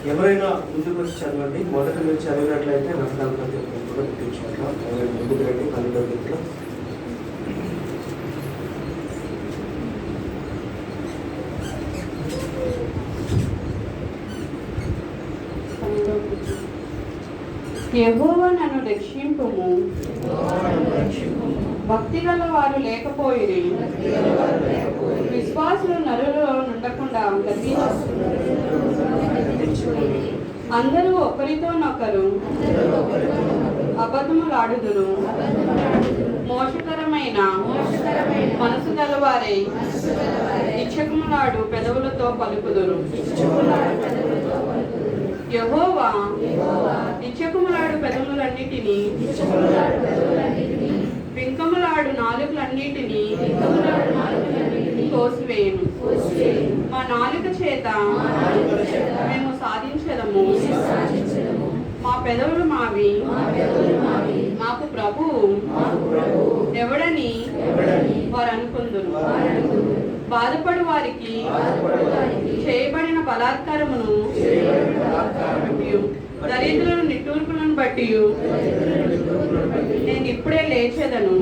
ఎవరైనా ముందుకు వచ్చి చదవండి. మొదట మీరు చదివినట్లయితే నష్టాలు ప్రతి ఒక్కరు కూడా గుర్తించాలి. ఎవరైనా ముందుకు రండి. 12వ తరగతిలో యెహోవా నన్ను రక్షింపుము, భక్తి గల వారు లేకపోయిరి, విశ్వాసులు నరులో ఉండకుండా అందరూ ఒకరితోనొకరు అబద్ధములాడుదురు, మోసకరమైన మనసు గలవారై ఇచ్చకములాడు పెదవులతో పలుకుదురు. యెహోవా ఇచ్చకములాడు పెదవులన్నిటినీ వింకములాడు నాలుకలన్నిటినీ తోసివేయును. మా నాలుక చేత మేము సాధించదము, మా పెదవులు మావి, మాకు ప్రభువు ఎవడని వారు అనుకుందురు. బాధపడు వారికి చేయబడిన బలాత్కారమును దరిద్రులను నిట్టూర్పులను బట్టి నేను ఇప్పుడే లేచేదను.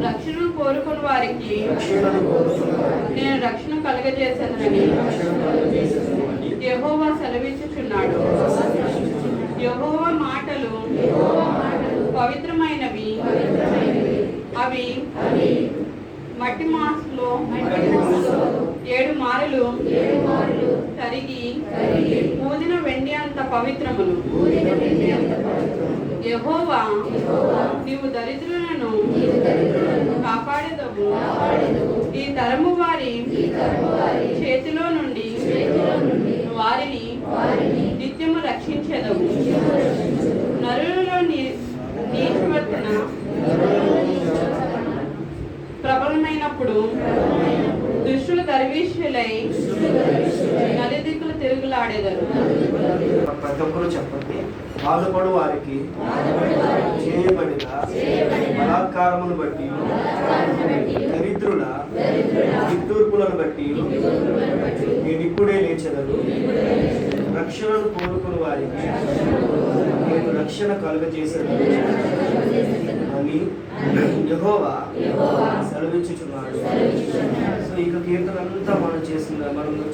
రక్షణను కోరుకుని వారికి నేను రక్షణ కలుగజేసేదనని యెహోవా సెలవిచ్చుచున్నాడు. యెహోవా మాటలు పవిత్రమైనవి, అవి మట్టి మాసులో 7 మారులు కరిగి పూజిన వెండి అంత పవిత్రములు. యెహోవా నీవు దరిద్రులను కాపాడెదవు, ఈ తరము వారి చేతిలో నుండి వారిని నిత్యము రక్షించెదవు. నరులలో నీతివర్తన ప్రబలమైనప్పుడు దుష్టులు దర్వీషులై నలుదిక్కులు తిరుగులాడేదరు. ప్రతి ఒక్కరూ చెప్పండి. బాధపడు వారికి చేయబడిన బలాత్కారమును బట్టి దరిద్రుల నిట్టూర్పులను బట్టి నేను ఇప్పుడే లేచెదను. రక్షణను కోరుకుని వారికి నేను రక్షణ కలుగజేసేదను అని యెహోవా సెలవిచ్చుచున్నాడు. సో ఇక కీర్తన అంతా మనం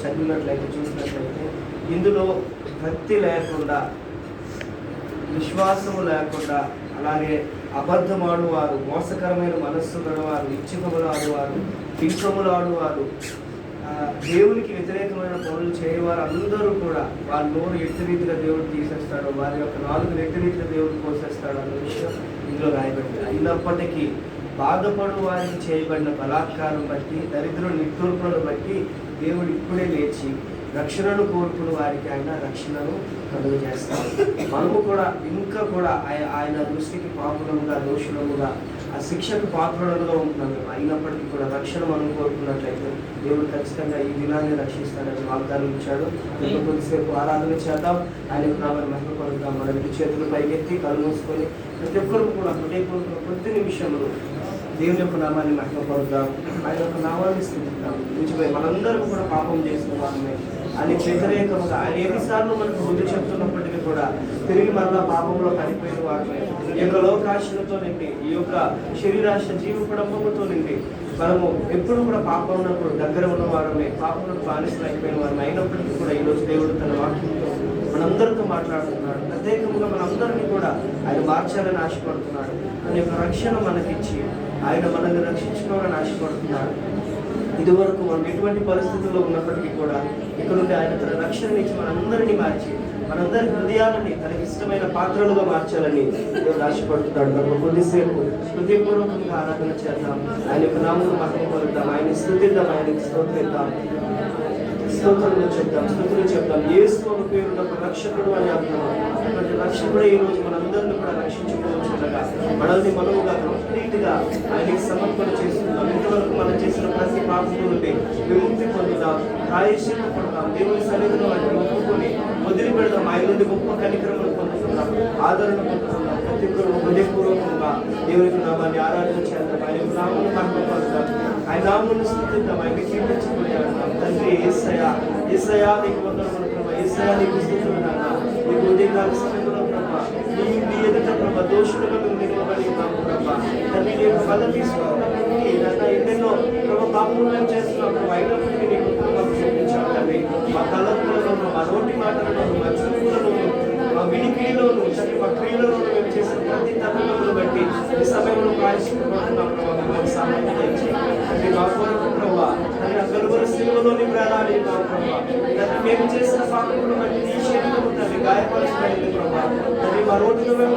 చదివినట్లయితే చూసినట్లయితే ఇందులో భక్తి లేకుండా, విశ్వాసము లేకుండా, అలాగే అబద్ధమాడువారు, మోసకరమైన మనస్సు గలవారు, ఇచ్చికములాడువారు, పింఛములాడువారు, దేవునికి వ్యతిరేకమైన పనులు చేయవారు అందరూ కూడా వాళ్ళ నోరు ఎట్టి రీతిగా దేవుడు తీసేస్తాడు, వారి యొక్క నాలుగు ఎట్టి రీతిగా దేవుడు కోసేస్తాడు అన్న విషయం ఇందులో రాయబడింది. అయినప్పటికీ బాధపడు వారికి చేయబడిన బలాత్కారం బట్టి, దరిద్రుల నిట్టూర్పులను బట్టి దేవుడు ఇప్పుడే లేచి రక్షణను కోరుకున్న వారికి ఆయన రక్షణను కలుగజేస్తాడు. మనము కూడా ఇంకా కూడా ఆయన దృష్టికి పాపులముగా, దోషులముగా, ఆ శిక్షకు పాత్రులుగా ఉంటున్నాము. అయినప్పటికీ కూడా రక్షణ మనం కోరుకున్నట్లయితే దేవుడు ఖచ్చితంగా ఈ దినాన్ని రక్షిస్తాడని వాగ్దానం ఇచ్చాడు. కొద్దిసేపు ఆరాధన చేద్దాం, ఆయనకు నామని మహిమ పొందుతాం. మన ఇంటి చేతులు పైకెత్తి కళ్ళు మూసుకొని ప్రతి ఒక్కరు కూడా హృదయపూర్వక కొద్ది నిమిషంలో దేవుని యొక్క నామాన్ని మహిమ పొందుతాం, ఆయన యొక్క నామాన్ని స్థితిద్దాం. నిజమే మనందరం కూడా పాపం చేసిన వారమే, ఆయనకి వ్యతిరేకముగా ఆయన ఎన్నిసార్లు మనకు బుద్ధి చెప్తున్నప్పటికీ కూడా తిరిగి మరలా పాపంలో పడిపోయిన వారమే. ఈ యొక్క లోకాశలతో నిండి, ఈ యొక్క శరీరాశ జీవపడంతో నిండి మనము ఎప్పుడు కూడా పాపంలో దగ్గర ఉన్న వారమే, పాపంలో బానిసలు అయిపోయిన వారమే. అయినప్పటికీ కూడా ఈరోజు దేవుడు తన వాక్యంతో మనందరితో మాట్లాడుతున్నాడు. ప్రత్యేకంగా మనందరినీ కూడా ఆయన మార్చాలని ఆశపడుతున్నాడు. ఆయన యొక్క రక్షణ మనకిచ్చి ఆయన మనల్ని రక్షించుకోవాలని ఆశపడుతున్నాడు. ఇదివరకు మనం ఎటువంటి పరిస్థితుల్లో ఉన్నప్పటికీ కూడా ఇక్కడ నుండి ఆయన తన రక్షణ ఇచ్చి మనందరినీ మార్చి మనందరి హృదయాలని తనకి ఇష్టమైన పాత్రలుగా మార్చాలని దేవుడు ఆశపడుతున్నాడు. మనం కొద్దిసేపు హృదయపూర్వకంగా ఆరాధన చేద్దాం, ఆయన యొక్క నామమును మహిమ పొందుదాం, ఆయన స్తుతిద్దాం, ఆయనకి స్తోత్రిద్దాం, స్తోత్రములు చెప్తాం, స్తుతులు చెప్తాం. యేసు అను పేరునకు రక్షకుడు అని అర్థం. ప్రతి రక్షకుడు ఈ రోజు మనందరినీ కూడా రక్షించుకోవచ్చుండగా మనల్ని మనముగా కంప్లీట్గా ఆయనకి సమర్పణ చేస్తున్నాం. ఇంతవరకు మనం చేసిన ప్రతి పాపం నుండి విముక్తి పొందుదాం, ప్రాయశ్చిత్తం పొందుదాం, దేవుని సన్నిధిలో వాటిని ఒప్పుకొని వదిలిపెడదాం. ఆయన నుండి గొప్ప కనికరములు పొందుతున్నాం, ఆదరణ పొందుతున్నాం. ప్రతి ఒక్కరు హృదయపూర్వకంగా దేవునికి నామాన్ని ఆరాధన చేద్దాం, ఆయన నామాన్ని మహిమ పొందుతాం, ఆయన నామాన్ని స్తుతిద్దాం, ఆయన కీర్తించుకొని ఆడతాం. తండ్రి యేసయ్యా, యేసయ్యా నీకు వందనములు ప్రభువా, యేసయ్యా నీకు స్తుతులు నాయనా. నీకు ఉదయకాల సమయంలో ప్రభా నీ ఎదుట ప్రభా దోషులుగా మేము నిలబడి ఉన్నాము ప్రభా. తండ్రి నీ యొక్క బలం తీసుకున్నప్పటికీ నాయనా ఎన్నెన్నో ప్రభా పాపములు మేము చేస్తున్నాం ప్రభా. అయినప్పటికీ నీ కృపను మాకు చూపించావు తండ్రి. మా తలంపులలోను మా నోటి మాటలలోను మా చూపులలోను మా వినికిడిలోను తండ్రి మా క్రియలలోను మేము చేసిన ప్రతి తప్పులను బట్టి ఈ సమయంలో ప్రాయశ్చిత్తపడుతున్నాం ప్రభా. మిమ్మల్ని సహాయం చేయండి తండ్రి. మా కొరకు ప్రభా తండ్రి ఆ గలువల సిలువలో నీ ప్రాణాలు ఇవ్వాలి ప్రభా. తండ్రి మేము చేసిన పాపములను బట్టి నీ శరీరము తండ్రి గాయపరచబడింది ప్రభా. తండ్రి మా రోడ్డులో మేము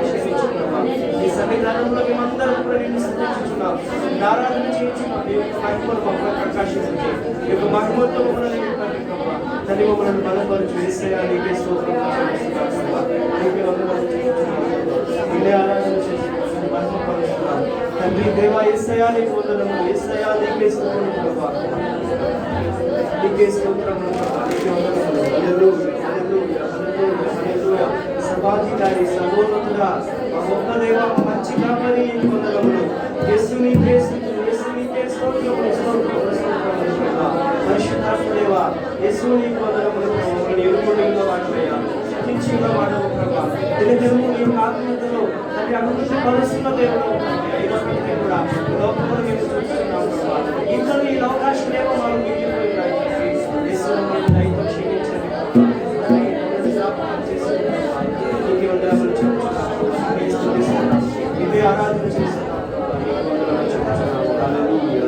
క్షమించు ప్రభా. ఈ సన్నిధానంలో మేమందరం కూడా నిన్ను స్తుతించుచున్నాం, ఆరాధన చేయించున్నాం. నీ యొక్క మహిమను మమ్మల్ని ప్రకాశించి ఈ యొక్క మహిమతో మమ్మల్ని నింపండి ప్రభా. తండ్రి మమ్మల్ని బలపరచు యేసయ్యా నీకే స్తోత్రం చెల్లిస్తున్నాం ప్రభా. నీకే వందనాలు చెల్లిస్తున్నాం ప్రభా. నిన్నే ఆరాధన చేస్తున్నాం, మహిమపరుస్తున్నాం తండ్రి. దేవా యేసయ్యా నీకు వందనములు, యేసయ్యా నీకే స్తోత్రం ప్రభా. నీకే స్తోత్రం ప్రభా. నీకే వందనములు. హల్లెలూయా హల్లెలూయా హల్లెలూయా హల్లెలూయా. సర్వాధికారి సర్వోన్నతుడా మా గొప్ప దేవా మా మంచి కాపరి నీకు వందనములు. యేసు నీకే స్తుతులు, యేసు నీకే స్తోత్రములు స్తోత్రములు స్తోత్రములు ప్రభా. పరిశుద్ధాత్మ దేవా యేసు నీకు వందనములు ప్రభా. మమ్మల్ని ఎరుపుడిలో వాడవయ్యా, శిక్షించిన వాడవు ప్రభా. దినదినము నీ యొక్క ఆత్మీయతలో తండ్రి అభివృద్ధి పరుస్తున్న దేవుడు అయినప్పటికీ కూడా ఈ లోకంలో మేము చూస్తున్నాం ప్రభా. ఇంట్లో ఈ అవకాశం ఏమో మనం మిగిలిపోయినాయి తండ్రి. యేసు మమ్మల్ని దయతో క్షమించండి ప్రభా. జ్ఞాపకం చేసి నీకే వందనములు చెల్లిస్తున్నాం ప్రభా. నీకే స్తుతిస్తున్నాం, నీకే ఆరాధన చేస్తున్నాం ప్రభా. నీకే వందనములు చెల్లిస్తున్నాం. హల్లెలూయా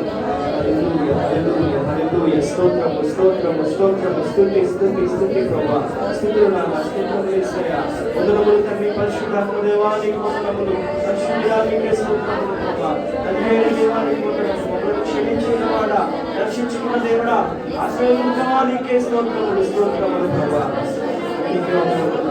హల్లెలూయా హల్లెలూయా హల్లెలూయా. స్తోత్రము స్తోత్రము స్తోత్రము స్తుతి స్తుతి స్తుతి ప్రభా. స్తుతులు నాయనా, స్తోత్రములు యేసయ్యా. వందనములు తండ్రి. పరిశుద్ధాత్మ దేవా నీకు వందనములు. పరిశుద్ధుడా నీకే స్తోత్రములు ప్రభా. తండ్రి దేవా నీకు వందనములు. మమ్మల్ని క్షమించిన వాడా, రక్షించుకున్న దేవుడా, ఆశ్రయించుకున్నా నీకే స్తోత్రములు స్తోత్రములు ప్రభా. నీకే వందనములు.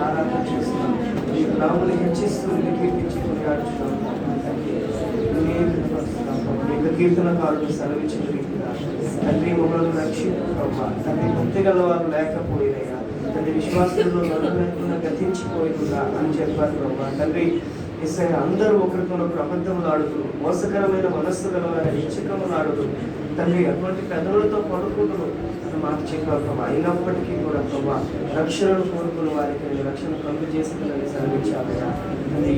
ఆరాధన చేస్తున్నాం. మీ నామమును హెచ్చిస్తూ కీర్తించి కొనియాడుచున్నాం తండ్రి. కీర్తనకారులు సెలవించిన రీతిగా తండ్రి మమ్మల్ని రక్షించు ప్రభా. తండ్రి భక్తి గలవారు లేకపోయినయ్యా తండ్రి, విశ్వాసంలో నలుగురైనా గతించిపోయినా అని చెప్పారు ప్రభా. తండ్రి ఇసే అందరూ ఒకరికొకరు అబద్ధములు ఆడుతూ మోసకరమైన మనస్సు గలవారి ఇచ్చకములు ఆడుతూ తండ్రి అటువంటి పెదవులతో పడుకుంటూ అని మాట చెప్పారు ప్రభా. అయినప్పటికీ కూడా ప్రభా రక్షణను కోరుకున్న వారికి నేను రక్షణ కలుగు చేసిందని సెలవించాలయ్యా. ఈ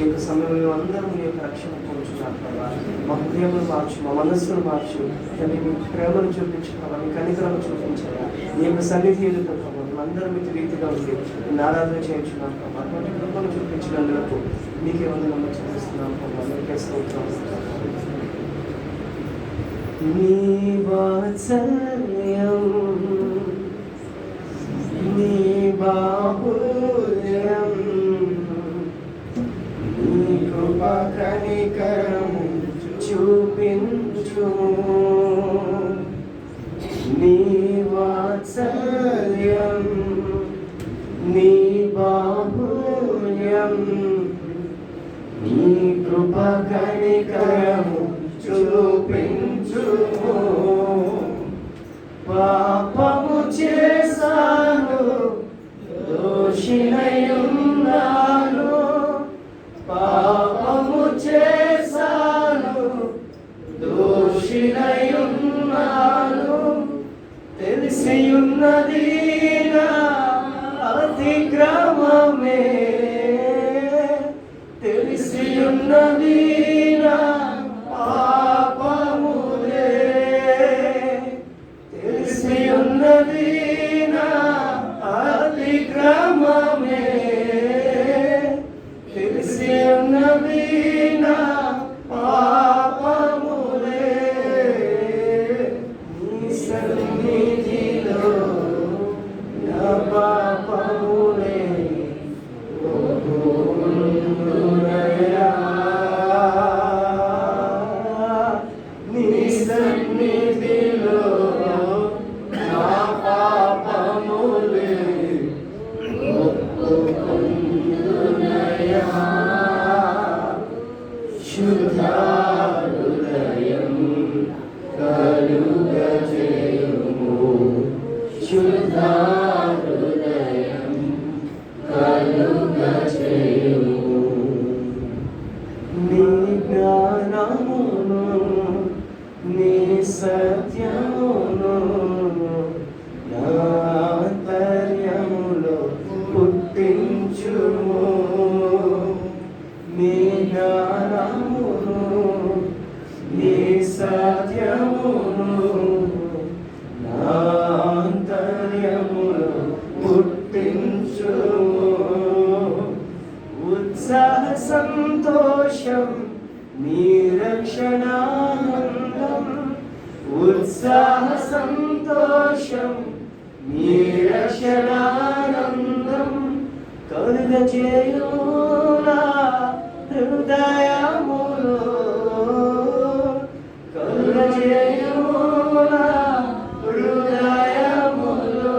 యొక్క సమయంలో అందరూ మీ యొక్క రక్షణ కోరుచున్నారు ప్రభా. మా హృదయమును మార్చు, మా మనస్సును మార్చు తండ్రి. మీ ప్రేమను చూపించు ప్రభా, మీ కనికరను చూపించాయా. మీ యొక్క సన్నిధి ఎదుట ప్రభా అందరూ మీకు రీతిగా ఉంది నేను ఆరాధన చేయించున్నాను ప్రభా. అటువంటి కృపను చూపించినందుకు మీకే వందనము చెల్లిస్తున్నాం ప్రభా. మీకే స్తోత్రం. నీ వాత్సల్యం నీ బాహుల్యం నీ కృపా కనికరము చూపించు. నీ వాత్సల్యం నీ బాహుల్యం నీ కృపా కనికరము చూపించు. పాపము చేశాను దోషినయున్నాను, పాపము చేశాను దోషినయున్నాను, తెలిసియున్నది నా అతిక్రమమే, తెలిసియున్నది నా పాపములే, తెలిసియున్నది నా అతిక్రమమే, తెలిసియున్నది నా పాపములే. నీ సన్నిధిలో నా పాపములే ఒప్పుకొనునయ్యా. నీ సన్నిధిలో నా పాపములే ఒప్పుకొనునయ్యా. శుద్ధ హృదయం కలుగజేయుము, శుద్ధ హృదయం కలుగజేయుము. నీ జ్ఞానమును నీ సత్యమును నా అంతర్యములో పుట్టించుము. నీ జ్ఞానమును నీ సత్యమును నా అంతర్యములో పుట్టించుము. ఉత్సాహ సంతోషం నీ రక్షణానందం, ఉత్సాహ సంతోషం నీ రక్షణానందం కలుగజేయునా హృదయములో, కలుగజేయునా హృదయములో,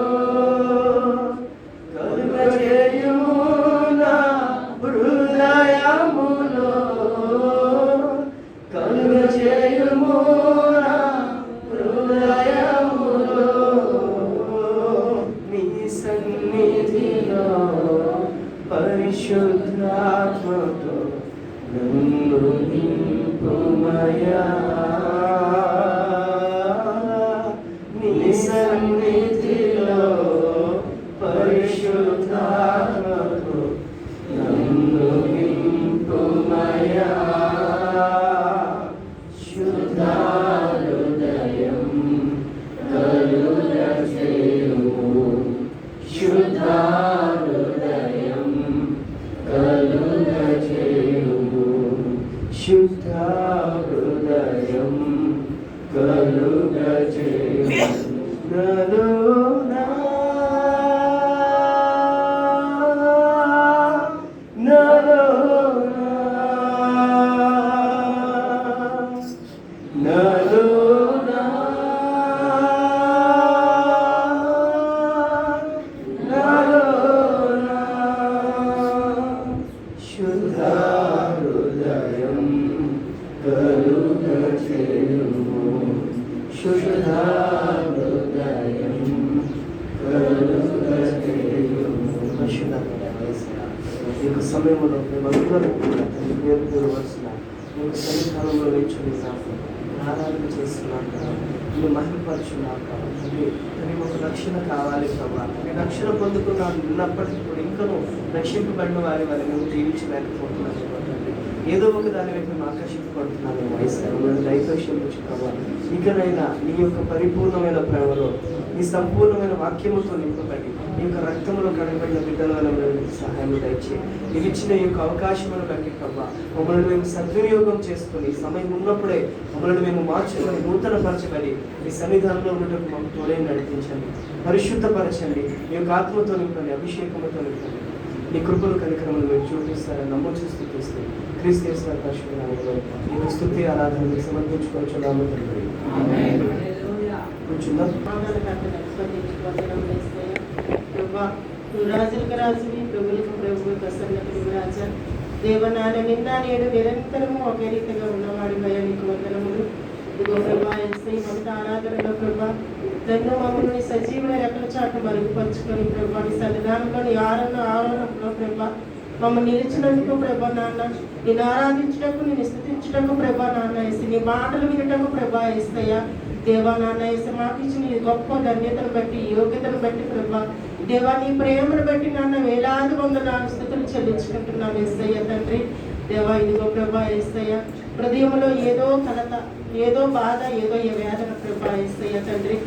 కలుగజేయునా హృదయములో, కలుగజేయునా హృదయములో. నీ సన్నిధిలో పరిశుద్ధాత్మతో నన్ను నింపుమయ్యా. నీ సన్నిధిలో పరిశుద్ధాత్మతో నన్ను నింపుమయ్యా. శుద్ధ హృదయం కలుగజేయుము, శుద్ధ హృదయం కలుగజేయుము, శుద్ధ హృదయం కలుగజేయుము. నలునా నలునా నలునా ఈ యొక్క సమయంలో మేమందరం కూడా తండ్రి పేరు పేరు వరుసన మీ యొక్క సన్నిధానంలో నిల్చుని ఆరాధన చేస్తున్నాం కదా, మీరు మహిమపరుచున్నాం కదా తండ్రి. తండ్రి మాకు రక్షణ కావాలి ప్రభా, నేను రక్షణ పొందుకున్నాను ఉన్నప్పటికీ కూడా ఇంకనూ రక్షింపబడిన వారి వల్ల మేము జీవించలేకపోతున్నాం తండ్రి. ఏదో ఒక దాని వైపు మేము ఆకర్షింపబడుతున్నాము వయసు దైవశం నుంచి ప్రభావ. ఇకనైనా నీ యొక్క పరిపూర్ణమైన ప్రేమలో నీ సంపూర్ణమైన వాక్యముతో నింపబడి నీ యొక్క రక్తంలో కడగబడిన బిడ్డల వల్ల సహాయం దయచే నీకు ఇచ్చిన ఈ యొక్క అవకాశమును బట్టి ప్రభావ మమ్మల్ని మేము సద్వినియోగం చేసుకొని సమయం ఉన్నప్పుడే మమ్మల్ని మేము మార్చుకొని నూతనపరచబడి మీ సన్నిధానంలో ఉన్నట్టు మాకు తోడే నడిపించండి, పరిశుద్ధపరచండి, మీ యొక్క ఆత్మతో నింపండి, అభిషేకంతో నింపండి. నీ కృపలు కనికరములు మీరు చూపిస్తారని నమ్మొచ్చు స్థుతిస్తే క్రీస్తు యేసు పరిశుద్ధనామములో నీకు స్తుతి ఆరాధన మీకు సమర్పించుకోవచ్చున్నాము తండ్రి. కూర్చుందాం. రాజులకు రాజువి, ప్రభులకు ప్రభువు, ప్రసన్నతకు రాజా, దేవనాన నిన్న నేడు నిరంతరము ఒకే రీతిగా ఉన్నవాడి భయ నీకు వందనములు. ఇదిగో ప్రభా ఎస్ఐ మొదట ఆరాధనలో ప్రభా నన్ను మమ్మల్ని సజీవుల రెక్కల చాటు మరుగుపరుచుకొని ప్రభా నీ సన్నిధానంలో నీ ఆరాధనలో ప్రభా మమ్మల్ని నిలిచినందుకు ప్రభా నాన్న, నేను ఆరాధించటకు నేను స్థుతించటకు ప్రభా నాన్న వేసి నీ మాటలు వినటకు ప్రభా వేస్తాయా దేవా నాన్న వేసి మాకు ఇచ్చిన నీ గొప్ప ధన్యతను బట్టి యోగ్యతను బట్టి ప్రభా దేవా నీ ప్రేమను బట్టి నాన్న వేలాది వందనాలు స్థుతులు చెల్లించుకుంటున్నాను ఏసయ్య తండ్రి. దేవా ఇదిగో ప్రభా ఏసయ్య హృదయంలో ఏదో కలత, ఏదో బాధ, ఏదో వేదన ప్రభా ఏసయ్య తండ్రి.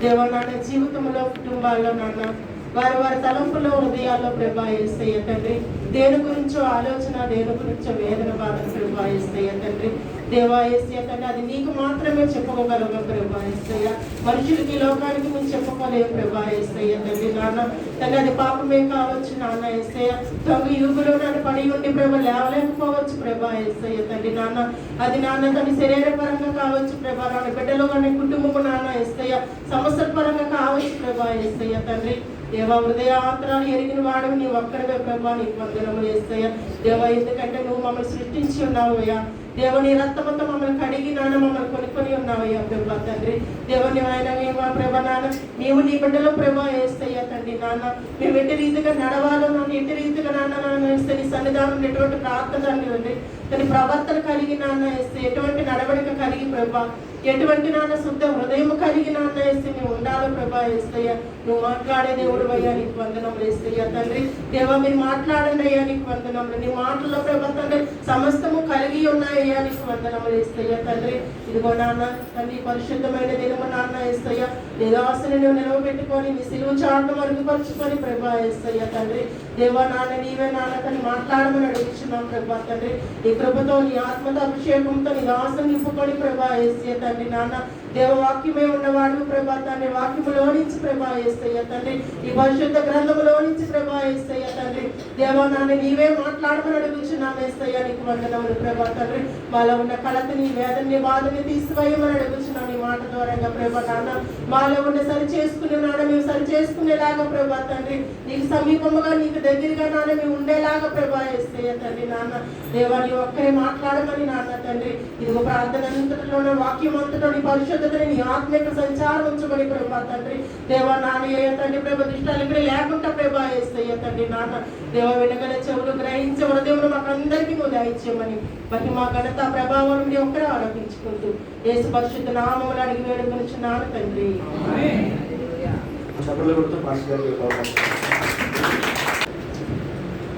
దేవా నాన్న జీవితంలో కుటుంబాల్లో నాన్న వారి వారి తలంపులో హృదయాల్లో ప్రభా ఏసయ్య తండ్రి దేని గురించో ఆలోచన, దేని గురించో వేదన బాధను ప్రభా ఏసయ్య తండ్రి. దేవా ఏసయ్య తండ్రి అది నీకు మాత్రమే చెప్పుకోగలవు ప్రభా ఏసయ్య, మనుషులకి లోకానికి మేము చెప్పుకోలేము ప్రభా ఏసయ్య తండ్రి. నాన్న తండ్రి అది పాపమే కావచ్చు నాన్న ఏసయ్య, తొంగ యుగులో నన్ను పడి ఉండి ప్రభా లేవలేకపోవచ్చు ప్రభా ఏసయ్య తండ్రి. నాన్న అది నాన్న తండ్రి శరీరపరంగా కావచ్చు ప్రభా, నాన్న బిడ్డలో కానీ కుటుంబము నాన్న ఏసయ్య సమస్యల పరంగా కావచ్చు ప్రభా ఏసయ్య తండ్రి. దేవా హృదయాంతరాలు ఎరిగిన వాడు నీ ఒక్కడవే ప్రభా నీకు వందనములు ఏసయ్య. దేవా ఎందుకంటే నువ్వు మమ్మల్ని సృష్టించి ఉన్నావు అయ్యా దేవ, నీ రక్తమంతా మమ్మల్ని కడిగి నాన్న మమ్మల్ని కొనుక్కొని ఉన్నావయ్యా ప్రభా తండ్రి. దేవని ఆయన మేము ప్రభా నాన్న మేము నీ బిడ్డలో ప్రభా వేస్తాయ్యా తండ్రి. నాన్న మేము ఎట్టి రీతిగా నడవాలో నాన్న ఎట్టి రీతిగా నాన్న వేస్తే నీ సన్నిధానం ఎటువంటి ప్రార్థన అండి దాని ప్రవర్తన కలిగి నాన్న వేస్తే ఎటువంటి నడవడిక కలిగి ప్రభా ఎటువంటి నాన్న శుద్ధ హృదయం కలిగి నాన్న వేస్తే నువ్వు ఉండాలో ప్రభా వేస్తాయ్యా. నువ్వు మాట్లాడే దేవుడు అయ్యా నీకు వందనములు వేస్తాయ్యా తండ్రి. దేవా మీరు మాట్లాడండి అయ్యా నీకు వందనములు. నీ మాటల్లో ప్రభా తండ్రి సమస్తము కలిగి ఉన్నాయ్యా నీకు వందనములు వేస్తాయ్యా తండ్రి. ఇదిగో నాన్న తండ్రి పరిశుద్ధమైన దినము నాన్న వేస్తాయ్యా నీ దాసుని నువ్వు నిలవబెట్టుకొని నీ సిలువ చాటును మరుగుపరుచుకొని ప్రభా వేస్తాయ్యా తండ్రి. దేవా నాన్న నీవే నాన్న తను మాట్లాడమని అడుగుతున్నాం ప్రభా తండ్రి. నీ కృపతో నీ ఆత్మతో అభిషేకంతో నీ దాసుని నింపుకొని ప్రభా వేస్తాయ్యా తండ్రి. నాన్న దేవవాక్యమే ఉన్నవాడు ప్రభా తండ్రి వాక్యములో నుంచి ప్రభా వేస్తాయ్యా తండ్రి. ఈ పరిశుద్ధ గ్రంథములో నుంచి ప్రభా వేస్తాయ్యా తండ్రి. దేవా నాన్న నీవే మాట్లాడమని అడుగుతున్నాం వేస్తాయ్యా నీకు వందనములు ప్రభా తండ్రి. మాలో ఉన్న కలతని వేదన్ని బాధని తీసివేయమని అడుగుతున్నాం నీ మాట ద్వారా ప్రభా నాన్న. మాలో ఉన్న సరి చేసుకునే నాన్న మేము సరి చేసుకునేలాగా ప్రభా తండ్రి నీకు సమీపముగా నీకు దగ్గరగా నాన్న మేము ఉండేలాగా ప్రభా వేస్తాయ్యా తండ్రి. నాన్న దేవా నీ ఒక్కరే మాట్లాడమని నాన్న తండ్రి. ఇదిగో ప్రార్థన అంతటిలోనే వాక్యం అంతటో నీ పరిశుద్ధతని నీ ఆత్మిక సంచారం ఉంచబడి ప్రభా తండ్రి. దేవా నాన్న ఏ తండ్రి ప్రభా దుష్టాలు ఇక్కడ లేకుండా ప్రభా వేస్తాయ్యా తండ్రి. నాన్న దేవ వినగల చెవులు గ్రహించే హృదయంలో మాకు అందరికీ నువ్వు దయచేయమని మహిమ ఘనత ప్రభావం నీ ఒక్కరే ఆరోపించుకుంటూ యేసు పరిశుద్ధ నామములు అడిగి వేడుకొనుచున్నాను తండ్రి.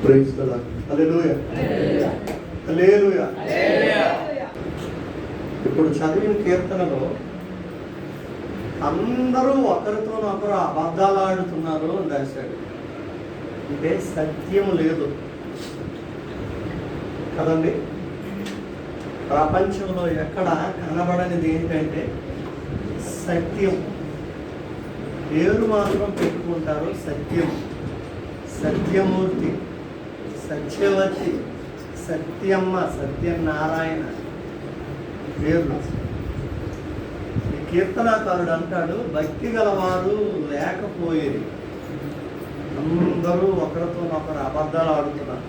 Praise the Lord. Hallelujah hallelujah. ఇప్పుడు చదివిన కీర్తనలో అందరూ ఒకరితో ఒకరు అబద్ధాలు ఆడుతున్నారు అని రాశాడు. అంటే సత్యం లేదు కదండి. ప్రపంచంలో ఎక్కడ కనబడనిది ఏంటంటే సత్యం. పేరు మాత్రం పెట్టుకుంటారు సత్యం, సత్యమూర్తి, సత్యవతి, సత్యమ్మ, సత్యనారాయణ పేర్లు. ఈ కీర్తనాకారుడు అంటాడు భక్తి గలవారు లేకపోయేది, అందరూ ఒకరితో ఒకరు అబద్ధాలు ఆడుతున్నారు,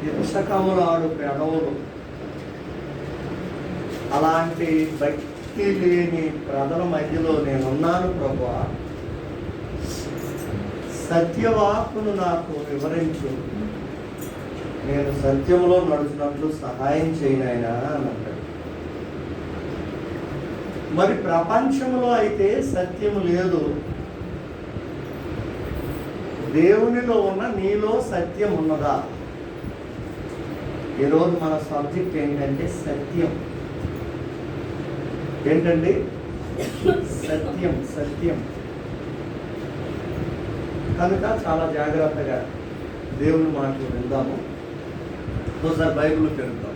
ఇచ్చకములు ఆడు పెదవులు. అలాంటి భక్తి లేని ప్రజల మధ్యలో నేనున్నాను ప్రభువా, సత్యవాక్కును నాకు వివరించు, నేను సత్యములో నడుచున్నట్లు సహాయం చేయనాయనా అని అంటాడు. మరి ప్రపంచంలో అయితే సత్యము లేదు. దేవునిలో ఉన్న నీలో సత్యం ఉన్నదా? ఈరోజు మన సబ్జెక్ట్ ఏంటంటే సత్యం. ఏంటండి? సత్యం. సత్యం కనుక చాలా జాగ్రత్తగా దేవుని మాటలు విందాము. ఒకసారి బైబిల్ తెలుద్దాం.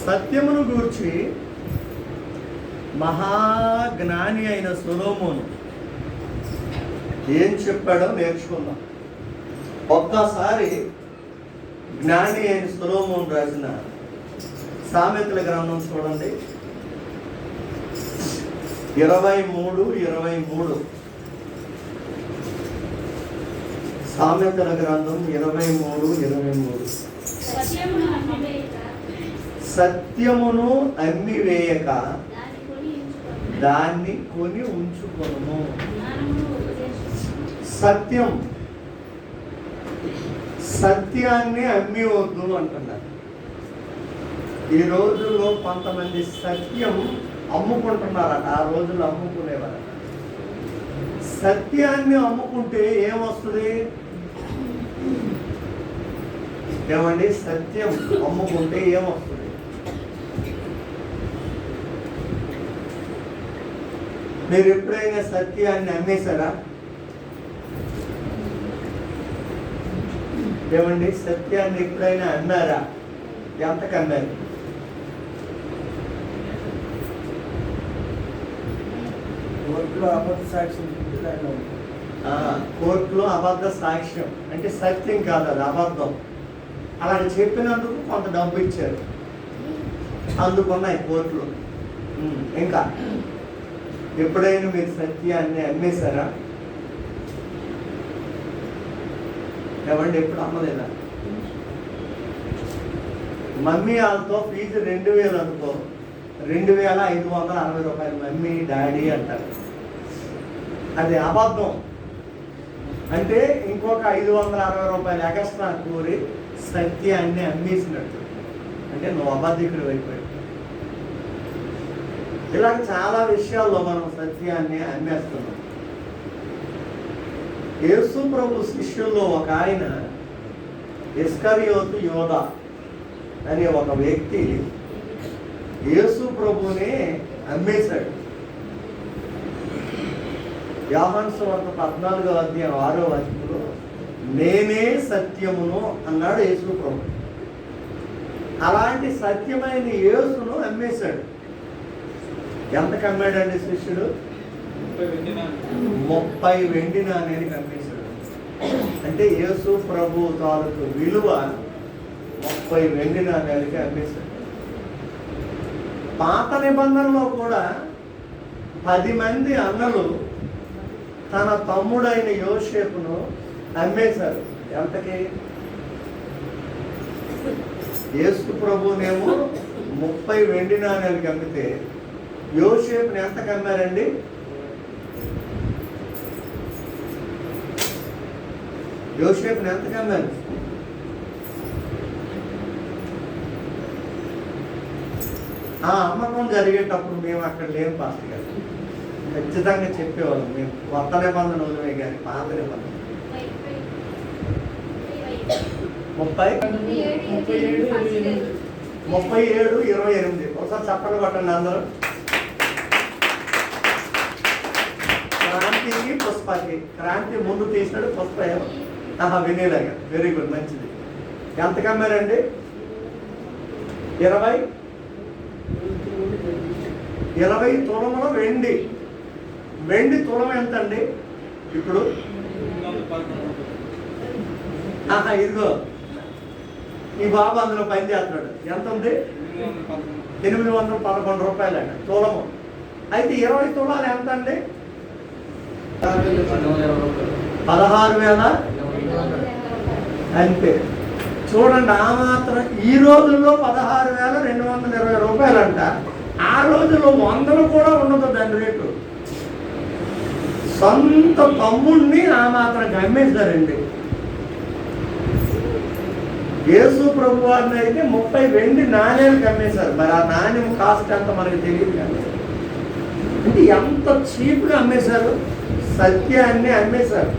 సత్యమును గూర్చి మహాజ్ఞాని అయిన సొలొమోను ఏం చెప్పాడో నేర్చుకుందాం. ఒక్కసారి జ్ఞాని అయిన సొలొమోను రాసిన సామెతల గ్రంథం చూడండి, 23:23. సామెతల గ్రంథం 23:23. సత్యమును అమ్మివేయక దాన్ని కొని ఉంచుకొనుము. సత్యం, సత్యాన్ని అమ్మివద్దు అంటున్నారు. ఈ రోజుల్లో కొంతమంది సత్యం అమ్ముకుంటున్నారట. ఆ రోజుల్లో అమ్ముకునేవారట. సత్యాన్ని అమ్ముకుంటే ఏమొస్తుంది? ఏమండి? సత్యం అమ్ముకుంటే ఏమొస్తుంది? మీరు ఎప్పుడైనా సత్యాన్ని అమ్మేశారా? ఏమండి? సత్యాన్ని ఎప్పుడైనా అమ్మారా? ఎంతకు అమ్మారు? కోర్టులో అబద్ధ సాక్ష్యం కోర్టులో అబద్ధ సాక్ష్యం అంటే సత్యం కాదు, అది అబద్ధం. అలా చెప్పినందుకు కొంత డబ్బు ఇచ్చారు, అందుకున్నాయి కోర్టులో. ఇంకా ఎప్పుడైనా మీరు సత్యాన్ని అమ్మేశారా? ఏమండి? ఎప్పుడు అమ్మలేదా? మమ్మీ వాళ్ళతో ఫీజు 2000 అనుకో, 2560 రూపాయలు మమ్మీ డాడీ అంటారు. అది అబద్ధం. అంటే ఇంకొక 560 రూపాయలు ఎక్స్ట్రా కూరి సత్యాన్ని అమ్మేసినట్టు. అంటే నువ్వు అబద్ధికుడు అయిపోయావు. ఇలా చాలా విషయాల్లో మనం సత్యాన్ని అమ్మేస్తున్నాం. యేసు ప్రభు శిష్యుల్లో ఒక ఆయన ఇస్కరియోతు యోధా అనే ఒక వ్యక్తి యేసు ప్రభునే అమ్మేశాడు. యోహాను సువార్త 14:6 నేనే సత్యమును అన్నాడు యేసు ప్రభు. అలాంటి సత్యమైన యేసును అమ్మేశాడు. ఎంతకు అమ్మాడండి శిష్యుడు? 30 వెండి నాణేనికి అమ్మేశాడు. అంటే యేసు ప్రభు తాలూకు విలువ 30 వెండి నాణేలకి అమ్మేశాడు. పాత నిబంధనలో కూడా 10 మంది అన్నలు తన తమ్ముడైన యోసేపును అమ్మేశారు. ఎంతకి? యేసు ప్రభునేమో 30 వెండి నాణేలకి అమ్మితే యోసేపుని ఎంతకు అమ్మారండి? యోసేపుని ఎంతకు అమ్మారు? ఆ అమ్మకం జరిగేటప్పుడు మేము అక్కడ లేము పాస్టర్ గారు. ఖచ్చితంగా చెప్పేవాళ్ళం, మేము కొత్త నిబంధన వదిలే కానీ పాత నిబంధన 37:28. ఒకసారి చప్పట్లు కొట్టండి అందరూ. క్రాంతికి పుష్పకి, క్రాంతి ముందు తీసినాడు, పుష్ప వినేలాగా. వెరీ గుడ్, మంచిది. ఎంతకు అమ్మారండి? 20 తులముల వెండి. వెండి తులం ఎంత అండి ఇప్పుడు? ఇదిగో ఈ బాబు అందులో పని చేస్తున్నాడు. ఎంత ఉంది? 811 రూపాయలు అండి తులము. అయితే 20 తులాలు ఎంత అండి? 16,000 అంతే. చూడండి, ఆ మాత్రం ఈ రోజుల్లో 16,220 రూపాయలు అంట. ఆ రోజుల్లో 100 కూడా ఉండదు దాని రేటు. సొంత తమ్ముడిని ఆ మాత్రం అమ్మేశారండి. యేసు ప్రభు వారిని అయితే 30 వెండి నాణ్యాలకు అమ్మేశారు. మరి ఆ నాణ్యం కాస్ట్ ఎంత మనకి తెలియదు కానీ, అంటే ఎంత చీప్గా అమ్మేశారు, సత్యాన్ని అమ్మేశారు.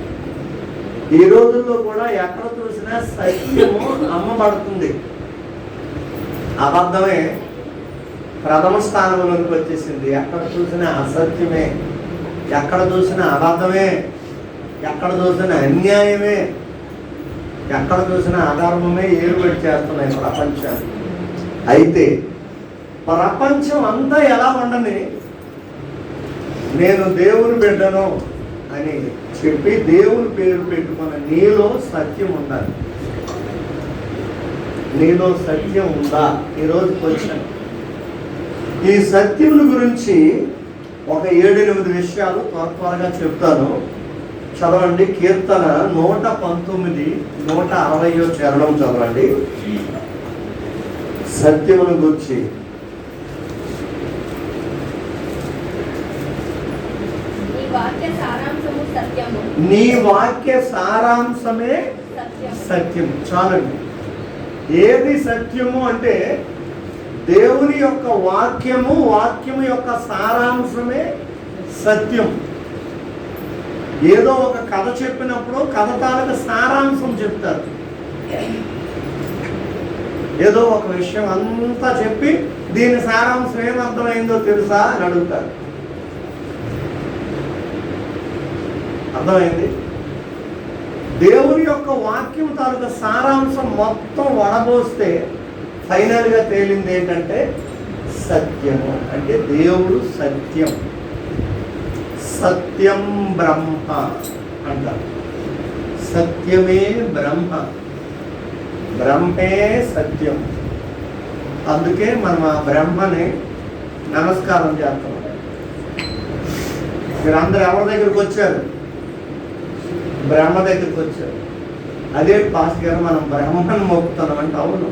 ఈ రోజుల్లో కూడా ఎక్కడ చూసినా సత్యము అమ్మబడుతుంది, అబద్ధమే ప్రథమ స్థానంలోకి వచ్చేసింది. ఎక్కడ చూసినా అసత్యమే, ఎక్కడ చూసినా అబద్ధమే, ఎక్కడ చూసినా అన్యాయమే, ఎక్కడ చూసినా అధర్మమే ఏలుబడి చేస్తున్నాయి ప్రపంచాన్ని. అయితే ప్రపంచం అంతా ఎలా ఉండని నేను దేవుని బిడ్డను అని చెప్పి దేవుని పేరు పెట్టుకున్న నీలో సత్యం ఉండాలి. నీలో సత్యం ఉందా? ఈరోజు క్వశ్చన్. ఈ సత్యం గురించి ఒక 7-8 విషయాలు త్వరగా చెప్తాను. చదవండి. కీర్తన 119, 160 చరణం చదవండి. సత్యమును గురించి. నీ వాక్య సారాంశమే సత్యం. చాలండి. ఏది సత్యము అంటే దేవుని యొక్క వాక్యము, వాక్యము యొక్క సారాంశమే సత్యం. ఏదో ఒక కథ చెప్పినప్పుడు కథ తాలూకు సారాంశం చెప్తారు. ఏదో ఒక విషయం అంతా చెప్పి దీని సారాంశం ఏమర్థమైందో తెలుసా అని అడుగుతారు. అర్థమైంది? దేవుని యొక్క వాక్యం తాలూకు సారాంశం మొత్తం వడబోస్తే ఫైనల్గా తేలింది ఏంటంటే సత్యము. అంటే దేవుడు సత్యం. సత్యం బ్రహ్మ అంటారు. సత్యమే బ్రహ్మ, బ్రహ్మే సత్యం. అందుకే మనం ఆ బ్రహ్మని నమస్కారం చేస్తున్నాం. మీరందరూ ఎవరి దగ్గరికి వచ్చారు? బ్రహ్మ దగ్గరికి వచ్చారు. అదే పాస్ గారు మనం బ్రహ్మను మొక్కుతున్నాం అంటే అవును.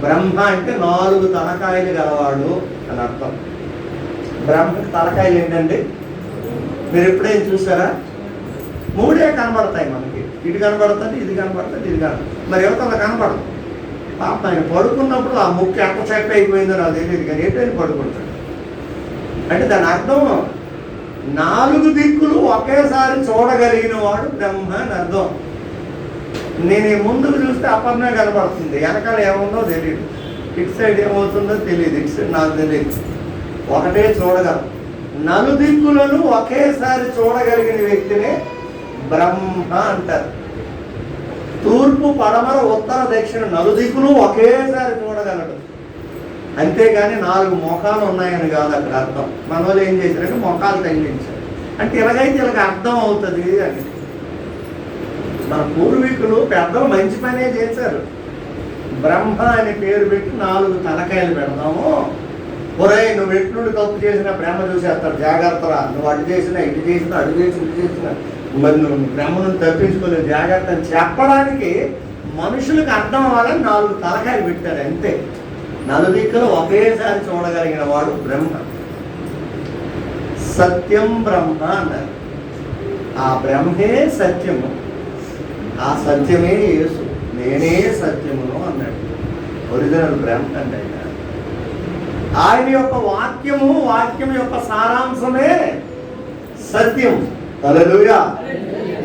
బ్రహ్మ అంటే 4 తలకాయలు గలవాడు అని అర్థం. బ్రహ్మకి తలకాయలు ఏంటండి? మీరు ఎప్పుడైనా చూసారా? 3 కనబడతాయి మనకి. ఇటు కనబడుతుంది, ఇది కనబడుతుంది, ఇది కనబడుతుంది. మరి ఎవరికల్లా కనబడదు. పాప ఆయన పడుకున్నప్పుడు ఆ ముక్కు ఎంత చెప్పి అయిపోయిందో నాకు తెలియదు, కానీ ఎటైనా పడుకుంటాడు. అంటే దాని అర్థం 4 దిక్కులు ఒకేసారి చూడగలిగిన వాడు బ్రహ్మ అని అర్థం. నేను ఈ ముందుకు చూస్తే అపర్ణ కనబడుతుంది, వెనకాల ఏముందో తెలియదు, ఇటు సైడ్ ఏమవుతుందో తెలియదు, ఇటు సైడ్ నాకు తెలియదు. ఒకటే చూడగలం. 4 దిక్కులను ఒకేసారి చూడగలిగిన వ్యక్తినే బ్రహ్మ అంటారు. తూర్పు, పడమర, ఉత్తర, దక్షిణ 4 దిక్కులు ఒకేసారి చూడగలడు. అంతేగాని 4 ముఖాలు ఉన్నాయని కాదు అక్కడ అర్థం. మన వాళ్ళు ఏం చేశారంటే ముఖాలు తగిలించారు. అంటే ఇలాగైతే ఇలాగ అర్థం అవుతుంది అని. మన పూర్వీకులు పెద్దలు మంచి పనే చేశారు. బ్రహ్మ అని పేరు పెట్టి 4 తలకాయలు పెడదాము. ఒరే నువ్వు ఎట్లుండి తప్పు చేసినా బ్రహ్మ చూసేస్తాడు, జాగ్రత్తరా. నువ్వు అటు చేసినా, ఇటు చేసినా, అటు చేసి ఇటు చేసినా, మరి నువ్వు బ్రహ్మను తప్పించుకోలేదు, జాగ్రత్త అని చెప్పడానికి మనుషులకు అర్థం అవ్వాలని 4 తలకాయలు పెట్టారు అంతే. 4 దిక్కులు ఒకేసారి చూడగలిగిన వాడు బ్రహ్మ. సత్యం బ్రహ్మ అన్నారు. ఆ బ్రహ్మే సత్యము, ఆ సత్యమే యేసు. నేనే సత్యమును అన్నాడు. ఒరిజినల్ బ్రహ్మ అంటే ఆయన యొక్క వాక్యము, వాక్యం యొక్క సారాంశమే సత్యం. హల్లెలూయా.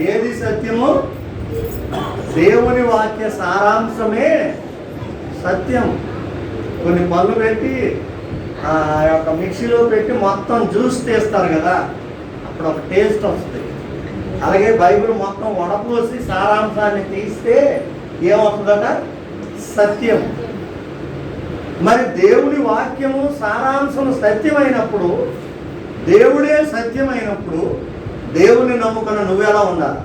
ఏది సత్యము? దేవుని వాక్య సారాంశమే సత్యం. కొన్ని పళ్ళు పెట్టి ఆ యొక్క మిక్సీలో పెట్టి మొత్తం జ్యూస్ తీస్తారు కదా, అప్పుడు ఒక టేస్ట్ వస్తుంది. అలాగే బైబిల్ మొత్తం వడపోసి సారాంశాన్ని తీస్తే ఏమవుతుందట? సత్యం. మరి దేవుని వాక్యము సారాంశం సత్యమైనప్పుడు, దేవుడే సత్యమైనప్పుడు దేవుని నమ్ముకున్న నువ్వెలా ఉండాలి?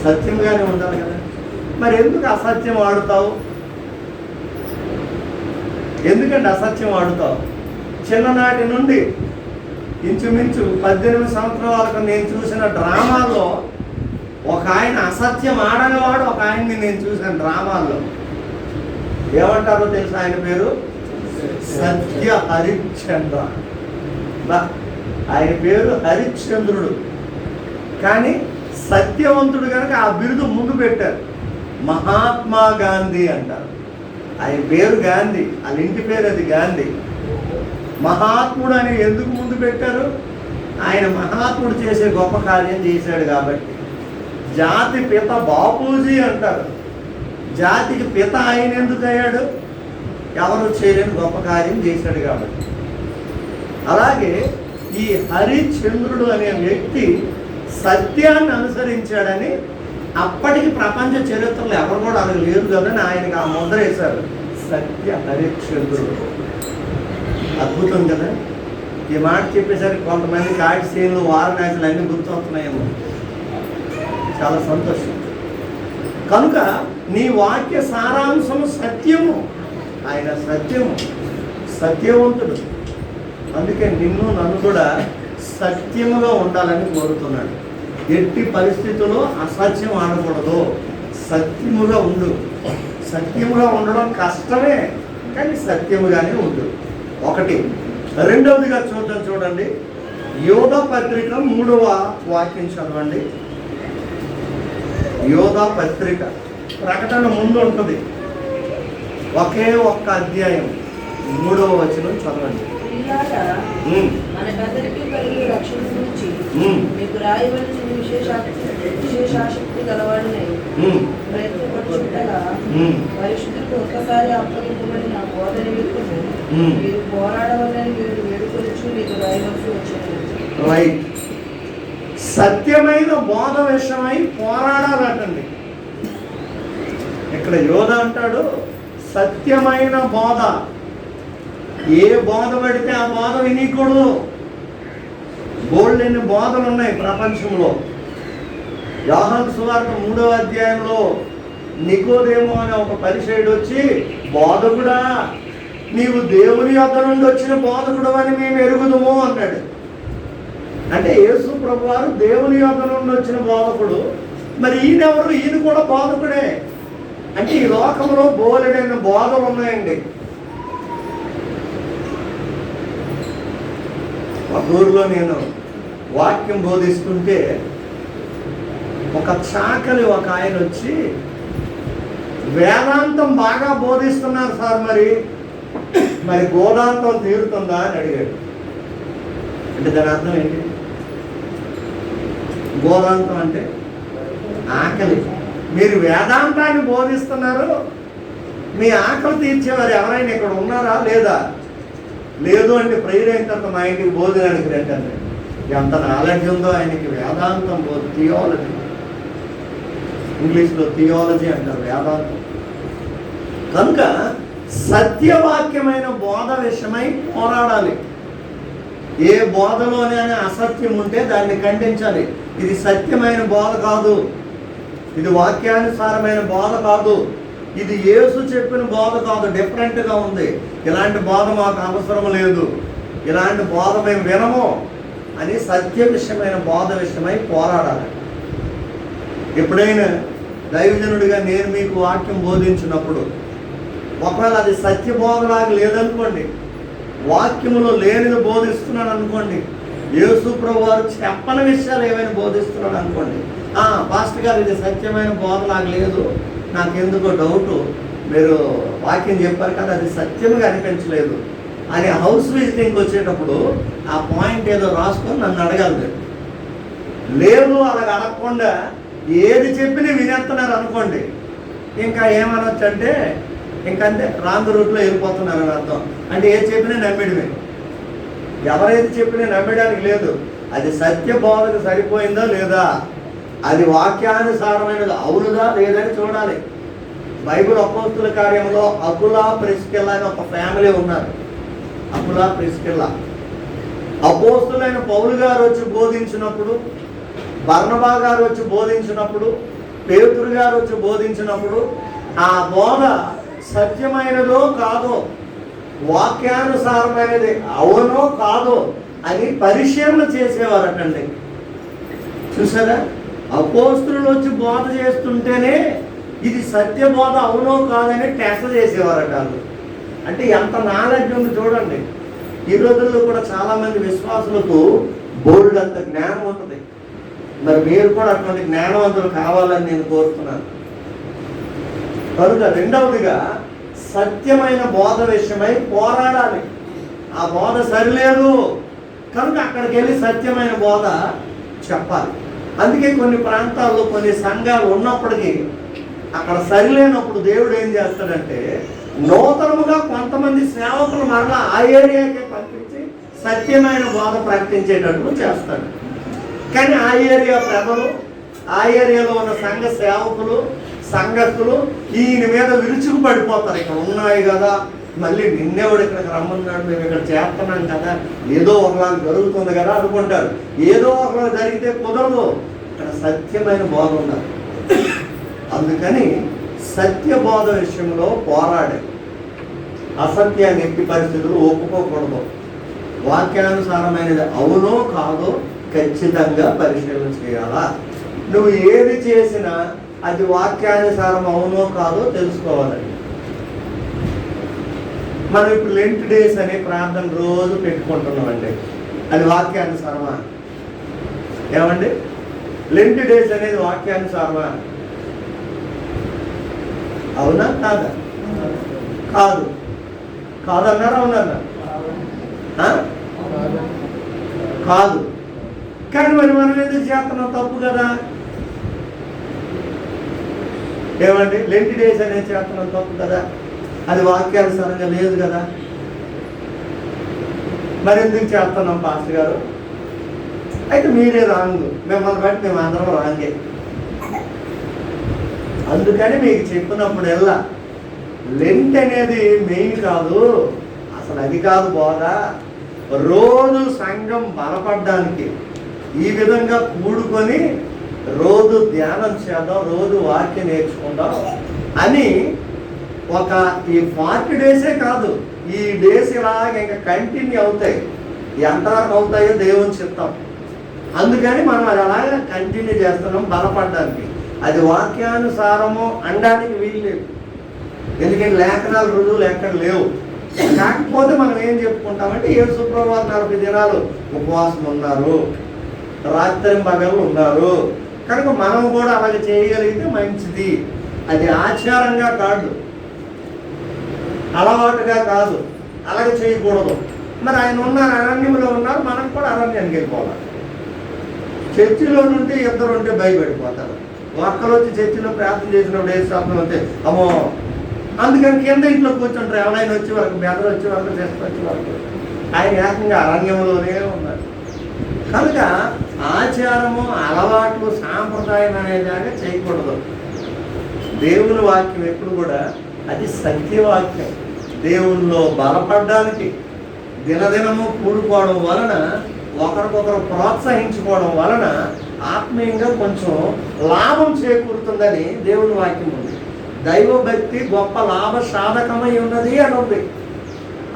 సత్యంగానే ఉండాలి కదా. మరి ఎందుకు అసత్యం ఆడుతావు? ఎందుకంటే అసత్యం ఆడుతావు? చిన్ననాటి నుండి ఇంచుమించు 18 సంవత్సరాలకు నేను చూసిన డ్రామాల్లో ఒక ఆయన అసత్యం ఆడనివాడు, ఒక ఆయన్ని నేను చూసిన డ్రామాల్లో. ఏమంటారో తెలుసా ఆయన పేరు? సత్య హరిశ్చంద్ర. ఆయన పేరు హరిశ్చంద్రుడు. కానీ సత్యవంతుడు కనుక ఆ బిరుదు ముందు పెట్టారు. మహాత్మా గాంధీ అంటారు. ఆయన పేరు గాంధీ, వాళ్ళ ఇంటి పేరు అది గాంధీ. మహాత్ముడు అని ఎందుకు ముందు పెట్టారు? ఆయన మహాత్ముడు చేసే గొప్ప కార్యం చేశాడు కాబట్టి. జాతి పిత బాపూజీ అంటారు. జాతికి పిత ఆయన ఎందుకు అయ్యాడు? ఎవరు చేయలేని గొప్ప కార్యం చేశాడు కాబట్టి. అలాగే ఈ హరిశ్చంద్రుడు అనే వ్యక్తి సత్యాన్ని అనుసరించాడని అప్పటికి ప్రపంచ చరిత్రలో ఎవరు కూడా అలా లేదు కదా, ఆయనకి ఆ ముద్ర వేశారు, సత్య హరిశ్చంద్రుడు. అద్భుతం కదా. ఈ మాట చెప్పేసరికి కొంతమంది కాటి సీన్లు వారణాసులు అన్నీ గుర్తొస్తున్నాయేమో. చాలా సంతోషం. కనుక నీ వాక్య సారాంశము సత్యము. ఆయన సత్యము, సత్యవంతుడు. అందుకే నిన్ను నన్ను కూడా సత్యముగా ఉండాలని కోరుతున్నాడు. ఎట్టి పరిస్థితుల్లో అసత్యం ఆడకూడదు, సత్యముగా ఉండు. సత్యముగా ఉండడం కష్టమే, కానీ సత్యముగానే ఉండు. ఒకటి. రెండవదిగా చూడండి, యోధ పత్రిక 3వ వాక్యం చదవండి. యోధ పత్రిక ప్రకటన ముందు ఉంటుంది, ఒకే ఒక్క అధ్యాయం 3వ వచనం చదవండి. మనకందరికీ కలిగే రక్షణ గురించి మీకు రాయవలసిన విశేషాశక్తి గలవాడిని ప్రయత్నపడుచుండగా పరిశుద్ధులకు ఒక్కసారి అప్పగింపబడిన బోధ నిమిత్తము మీరు పోరాడవాలని మీరు వేడుకొచ్చు మీకు రాయవలసి వచ్చింది. రైట్. సత్యమైన బోధ విషయమై పోరాడాలంటండి. ఇక్కడ యోధ అంటాడు సత్యమైన బోధ. ఏ బోధ పడితే ఆ బోధ వినకూడదు. బోల్డెన్ని బోధలు ఉన్నాయి ప్రపంచంలో. యోహాను సువార్త 3వ అధ్యాయంలో నికోదేము అనే ఒక పరిసయ్యుడు వచ్చి, బోధకుడా నీవు దేవుని యొద్ద నుండి వచ్చిన బోధకుడు అని మేము ఎరుగుదుము అన్నాడు. అంటే యేసు ప్రభువారు దేవుని యొద్ద నుండి వచ్చిన బోధకుడు. మరి ఈయనెవరు? ఈయన కూడా బోధకుడే. అంటే ఈ లోకంలో బోలెడైన బోధలు ఉన్నాయండి. ఒక ఊరిలో నేను వాక్యం బోధిస్తుంటే ఒక చాకలి ఒక ఆయన వచ్చి, వేదాంతం బాగా బోధిస్తున్నారు సార్, మరి గోదాంతం తీరుతుందా అని అడిగాడు. అంటే దాని అర్థం ఏంటి? గోదాంతం అంటే ఆకలి. మీరు వేదాంతాన్ని బోధిస్తున్నారు, మీ ఆకలి తీర్చేవారు ఎవరైనా ఇక్కడ ఉన్నారా లేదా? లేదు అంటే ప్రేయర్ అయిన తర్వాత మా ఇంటికి భోజనానికి రండి. ఎంత నాలెడ్జ్ ఉందో ఆయనకి. వేదాంతం థియాలజీ, ఇంగ్లీష్లో థియాలజీ అంటారు వేదాంతం. కనుక సత్యవాక్యమైన బోధ విషయమై పోరాడాలి. ఏ బోధలోనే అసత్యం ఉంటే దాన్ని ఖండించాలి. ఇది సత్యమైన బోధ కాదు, ఇది వాక్యానుసారమైన బోధ కాదు, ఇది యేసు చెప్పిన బోధ కాదు, డిఫరెంట్గా ఉంది, ఇలాంటి బోధ మాకు అవసరం లేదు, ఇలాంటి బోధ మేము వినము అని సత్య విషయమైన బోధ విషయమై పోరాడాలి. ఎప్పుడైనా దైవజనుడిగా నేను మీకు వాక్యం బోధించినప్పుడు ఒకవేళ అది సత్య బోధలాగా లేదనుకోండి, వాక్యములో లేనిది బోధిస్తున్నాను అనుకోండి, యేసు ప్రభువారు చెప్పని విషయాలు ఏమైనా బోధిస్తున్నాడు అనుకోండి, పాస్టర్ గారు ఇది సత్యమైన బోధలాగా లేదు, నాకెందుకో డౌటు, మీరు వాక్యం చెప్పారు కదా అది సత్యంగా అనిపించలేదు అని హౌస్ విజిటింగ్కి వచ్చేటప్పుడు ఆ పాయింట్ ఏదో రాసుకొని నన్ను అడగాలి. లేదు అలాగ అడగకుండా ఏది చెప్పినా వినేస్తున్నారు అనుకోండి, ఇంకా ఏమనొచ్చు అంటే ఇంకంతే రాంగ్ రూట్లో వెళ్ళిపోతున్నారని అర్థం. అంటే ఏది చెప్పినా నమ్మేయడమే. ఎవరైతే చెప్పినా నమ్మడానికి లేదు. అది సత్య బోధకు సరిపోయిందా లేదా, అది వాక్యానుసారమైనది అవునుదా లేదని చూడాలి. బైబిల్ అపోస్తుల కార్యంలో అకులా ప్రిస్కిల్లా అని ఒక ఫ్యామిలీ ఉన్నారు. అకులా ప్రిస్కిల్లా అపోస్తులైన పౌలు గారు వచ్చి బోధించినప్పుడు, బర్నబా గారు వచ్చి బోధించినప్పుడు, పేతురు గారు వచ్చి బోధించినప్పుడు ఆ బోధ సత్యమైనదో కాదో, వాక్యానుసారమైనది అవునో కాదో అని పరిశీలన చేసేవారటండి. చూసారా? అపోస్తులు వచ్చి బోధ చేస్తుంటేనే ఇది సత్య బోధ అవునో కాదని టెస్ట్ చేసేవారట. అంటే ఎంత నాలెడ్జ్ ఉంది చూడండి. ఈ రోజుల్లో కూడా చాలామంది విశ్వాసులకు బోల్డ్ అంత జ్ఞానం ఉంటుంది. మరి మీరు కూడా అటువంటి జ్ఞానవంతులు కావాలని నేను కోరుతున్నాను. కనుక రెండవదిగా సత్యమైన బోధ విషయమై పోరాడాలి. ఆ బోధ సరిలేదు కనుక అక్కడికి వెళ్ళి సత్యమైన బోధ చెప్పాలి. అందుకే కొన్ని ప్రాంతాల్లో కొన్ని సంఘాలు ఉన్నప్పటికీ అక్కడ సరిలేనప్పుడు దేవుడు ఏం చేస్తాడంటే నూతనముగా కొంతమంది సేవకులు మరలా ఆ ఏరియాకే పంపించి సత్యమైన బోధ ప్రకటించేటట్లు చేస్తాడు. కానీ ఆ ఏరియా ప్రజలు, ఆ ఏరియాలో ఉన్న సంఘ సేవకులు, సంఘస్థులు ఈయన మీద విరుచుకు పడిపోతారు. ఇక్కడ ఉన్నాయి కదా, మళ్ళీ నిన్నేవాడు ఇక్కడికి రమ్మన్నాడు, మేము ఇక్కడ చేస్తున్నాం కదా, ఏదో ఒకలా జరుగుతుంది కదా అనుకుంటారు. ఏదో ఒకలా జరిగితే కుదరదు. ఇక్కడ సత్యమైన బోధ ఉండాలి. అందుకని సత్య బోధ విషయంలో పోరాడే, అసత్యాన్ని ఎట్టి పరిస్థితులు ఒప్పుకోకూడదు. వాక్యానుసారమైనది అవునో కాదో ఖచ్చితంగా పరిశీలన చేయాలా. నువ్వు ఏది చేసినా అది వాక్యానుసారం అవునో కాదో తెలుసుకోవాలండి. మనం ఇప్పుడు లెంట్ డేస్ అనే ప్రార్థన రోజు పెట్టుకుంటున్నామండి, అది వాక్యానుసారమా? ఏమండి, లెంట్ డేస్ అనేది వాక్యానుసారమా? అవునా కాదా? కాదు. కాదన్నారా? అవునన్నా? కాదు. కానీ మరి మనం ఎందుకు చేస్తున్నాం? తప్పు కదా. ఏమండి, లెంట్ డేస్ అనేది చేస్తున్నాం తప్పు కదా, అది వాక్యానుసారంగా లేదు కదా. మరి ఎందుకు చేస్తున్నాం పాస్టర్ గారు? అయితే మీరే రాంగ్, మిమ్మల్ని బట్టి మేము అందరం రాంగే. అందుకని మీకు చెప్పినప్పుడు ఎలా లెంట్ అనేది మెయిన్ కాదు, అసలు అది కాదు బోధ. రోజు సంఘం బలపడడానికి ఈ విధంగా కూడుకొని రోజు ధ్యానం చేద్దాం, రోజు వాక్యం నేర్చుకుందాం అని ఒక ఈ 40 డేసే కాదు, ఈ డేస్ ఇలాగ ఇంకా కంటిన్యూ అవుతాయి. ఎంతవరకు అవుతాయో దేవుని చిత్తం. అందుకని మనం అది అలాగే కంటిన్యూ చేస్తున్నాం బలపడడానికి. అది వాక్యానుసారము అనడానికి వీల్లేదు, ఎందుకంటే లేఖనాలు రుజువులు ఎక్కడ లేవు. కాకపోతే మనం ఏం చెప్పుకుంటామంటే యేసు ప్రభువు 40 దినాలు ఉపవాసం ఉన్నారు, రాత్రి పగలు ఉన్నారు, కనుక మనం కూడా అలాగే చేయగలిగితే మంచిది. అది ఆచారంగా కాదు, అలవాటుగా కాదు, అలాగే చేయకూడదు. మరి ఆయన ఉన్నారు, అరణ్యంలో ఉన్నారు, మనం కూడా అరణ్యానికి వెళ్ళిపోవాలి. చర్చిలో నుండి ఇద్దరు ఉంటే భయపడిపోతారు. ఒక్కరు వచ్చి చర్చిలో ప్రార్థన చేసినప్పుడు ఏ శబ్దం అయితే అమ్మో, అందుకని కింద ఇంట్లో కూర్చుంటారు. ఎవరైనా వచ్చే వరకు, బెదరు వచ్చే వరకు, చేస్తూ వచ్చే వరకు. ఆయన ఏకంగా అరణ్యంలోనే ఉన్నారు. కనుక ఆచారము, అలవాట్లు, సాంప్రదాయం అనేదాకా చేయకూడదు. దేవుని వాక్యం ఎప్పుడు కూడా అది సత్యవాక్యం. దేవుల్లో బలపడడానికి దినదినము కూడుకోవడం వలన, ఒకరికొకరు ప్రోత్సహించుకోవడం వలన ఆత్మీయంగా కొంచెం లాభం చేకూరుతుందని దేవుని వాక్యం ఉంది. దైవభక్తి గొప్ప లాభ సాధకమై ఉన్నది అని ఉంది.